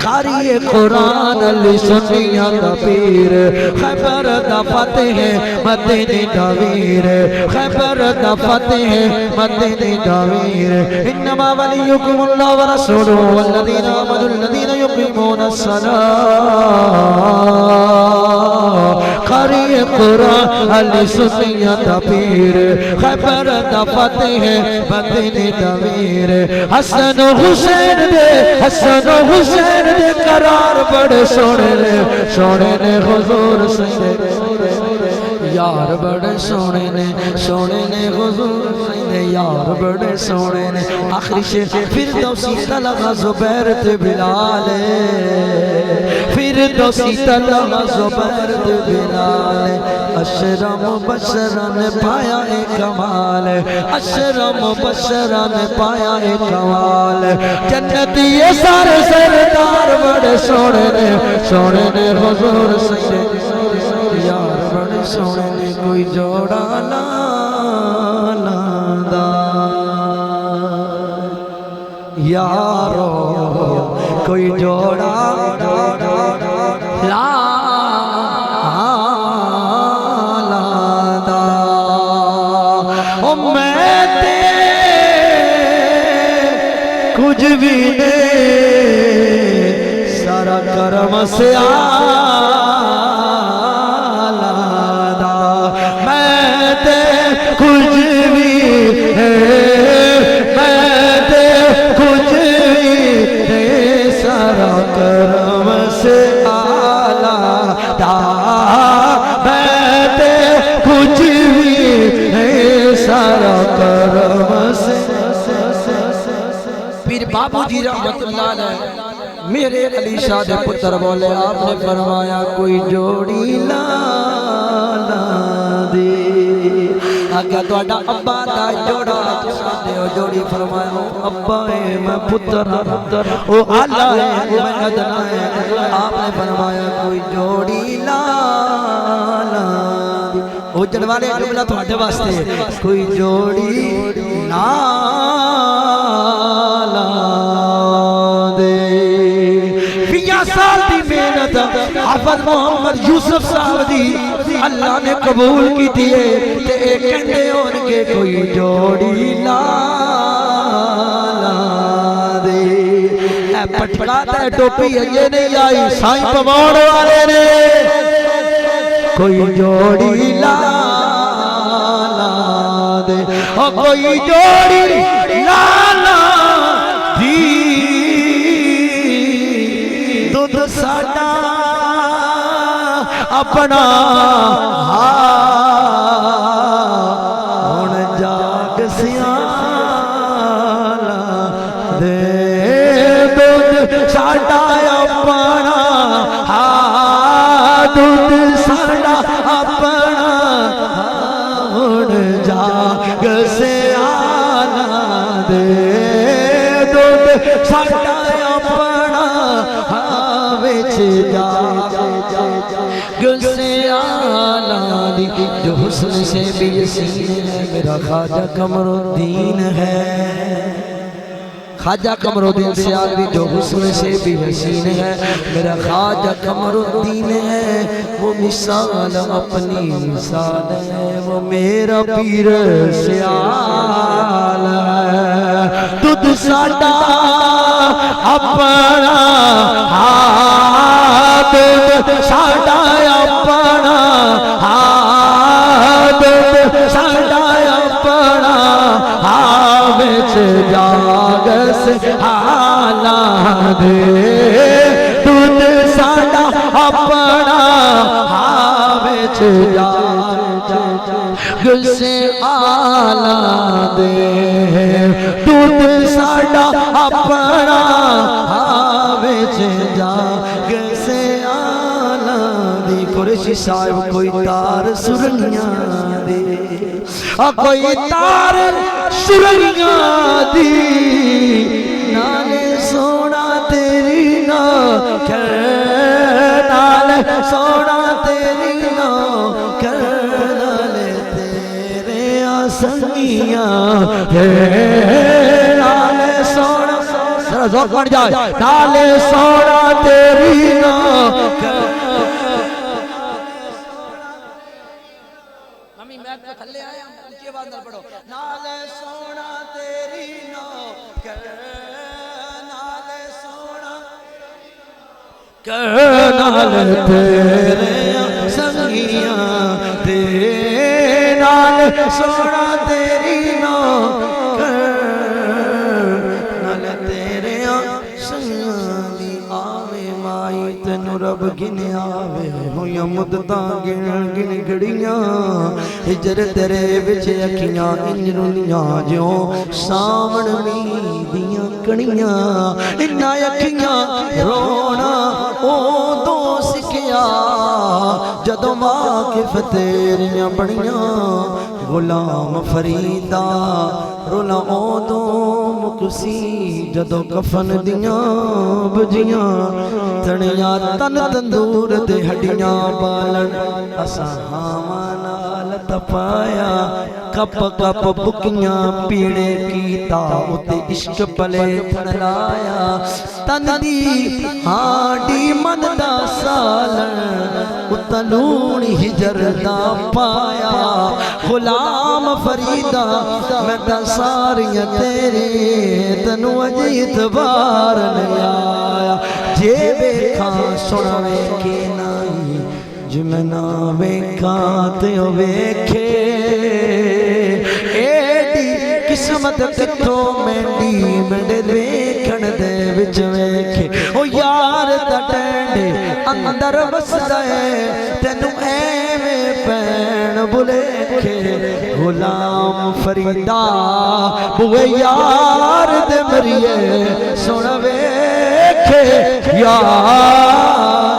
قاری قرآن علی سنیاں دا پیر خیبر دا فتح مدینے دا ویر خیبر دا فتح مدینے دا ویر انما ولیکم اللہ ورسولہ والذین آمنوا الذین یقیمون الصلاۃ قاری قرآن علی سنیاں دا پیر خیبر دا فتح مدینے دا ویر حسن و حسین دے قرار بڑے سونے نے حضور سیدے یار بڑے سونے نے حضور سیدے یار بڑے سونے نے آخری شیر فردوسی طلقہ زبیر تے بلال فردوسی طلقہ زبیر تے بلال اشرم بشرہ نے پایا ایک کمال اشرم بشرہ نے پایا ایک کمال جنتی یہ سارے سردار بڑے سونے نے حضور سیدے یار بڑے سونے نے کوئی جوڑا لالا یارو کوئی جوڑا لالا میں تے کچھ بھی نہیں سارا کرم سے آلہ میں تے کچھ بھی میں تے کچھ بھی نہیں سارا کرم سے آلہ میں تے کچھ بھی سارا کرم سے پیر بابو جی رحمت اللہ علیہ میرے علی شاہ دے پتر بولے آپ نے فرمایا کوئی جوڑی لالا دے آگیا تو اڈا ابا دا جوڑا سادے ہو جوڑی فرمایا ابا ہے میں پتر او آلہ ہے میں ادنا ہے آپ نے فرمایا کوئی جوڑی لالا وہ جنوالے جملہ تو ہٹے واسطے کوئی جوڑی لالا دے 20 سال دی محنت حافظ محمد یوسف صاحب دی اللہ نے قبول کی دیئے تے ایک کہنے ان کے کوئی جوڑی لالا دے اے پٹکا تے ٹوپی یہ نہیں آئی سائیں پموڑ والے نے کوئی جوڑی لالا دے اور کوئی جوڑی لالا دی دودھ ساڈا اپنا ہون جاگ سیالا دے دودھ ساڈا اپنا دودھ ساڈا اپنا ہون جاگ سیالا دے دودھ ساڈا اپنا وچ جاگ سیالا دی جو حسن سے بھی یسین ہے میرا خواجہ قمر الدین ہے خواجہ قمر الدین سیالوی جو حسن سے بھی حسین ہے میرا خواجہ قمر الدین ہے وہ مثال اپنی مثال ہے وہ میرا پیر سیال ہے دودھ ساڈا اپنا دودھ ساڈا اپنا دودھ ساڈا اپنا وچ جاگس حالا دے دودھ ساڈا اپنا وچ جاگس حالا دے دودھ ساڈا اپنا وچ جاگس حالا دی قریشی صاحب کوئی تار سرنیاں دے کوئی تار سرنیاں دی نالے سونا تیری نا کر نالے سونا تیری نا کر نالے تیرے آسنیاں نالے سونا ذرا ذوق بڑھ جائے نالے سونا تیری نا کر تھلے آیا اونچی آواز نال پڑھو نالے سونا تیری نو کر نالے سونا کر نالے تیرے سنگیاں تے نالے سونا تیری نو کر نالے تیرے سنگیاں دی آوے مائی تینو رب گنے آوے ہویا مدتاں گن گن گڑیاں ہجر تیرے وچ اکھیاں انج رونیاں جو ساون دیاں کڑیاں انہاں اکھیاں رونا اودوں سکھیا جدوں واقف تیریاں بڑیاں غلام فریدا رولا اودوں مکسی جدوں کفن دیاں بجیاں تھڑیاں تن تندور دے ہڈیاں بالن اساں ہاواں نال تپایا کپ کپ بکیاں پیڑے کیتا اتے عشق پلے تھن لایا تن دی ہاڈی من دا سالن اتنون ہجر دا پایا غلام فریدا میں دا ساریاں تیرے تنو اجی اتبار نہیں آیا جے بیکھاں سنوے کے نائی جمنا بیکھاں تیو بیکھے ایڈی قسمت کتھو مینڈی منڈے بیکھن دے وچ بیکھے او یار تا ٹینڈے اندر بس دے تینو ایویں پین بلیکھے غلام فریدا بوے یار دے مریے سن ویکھے یار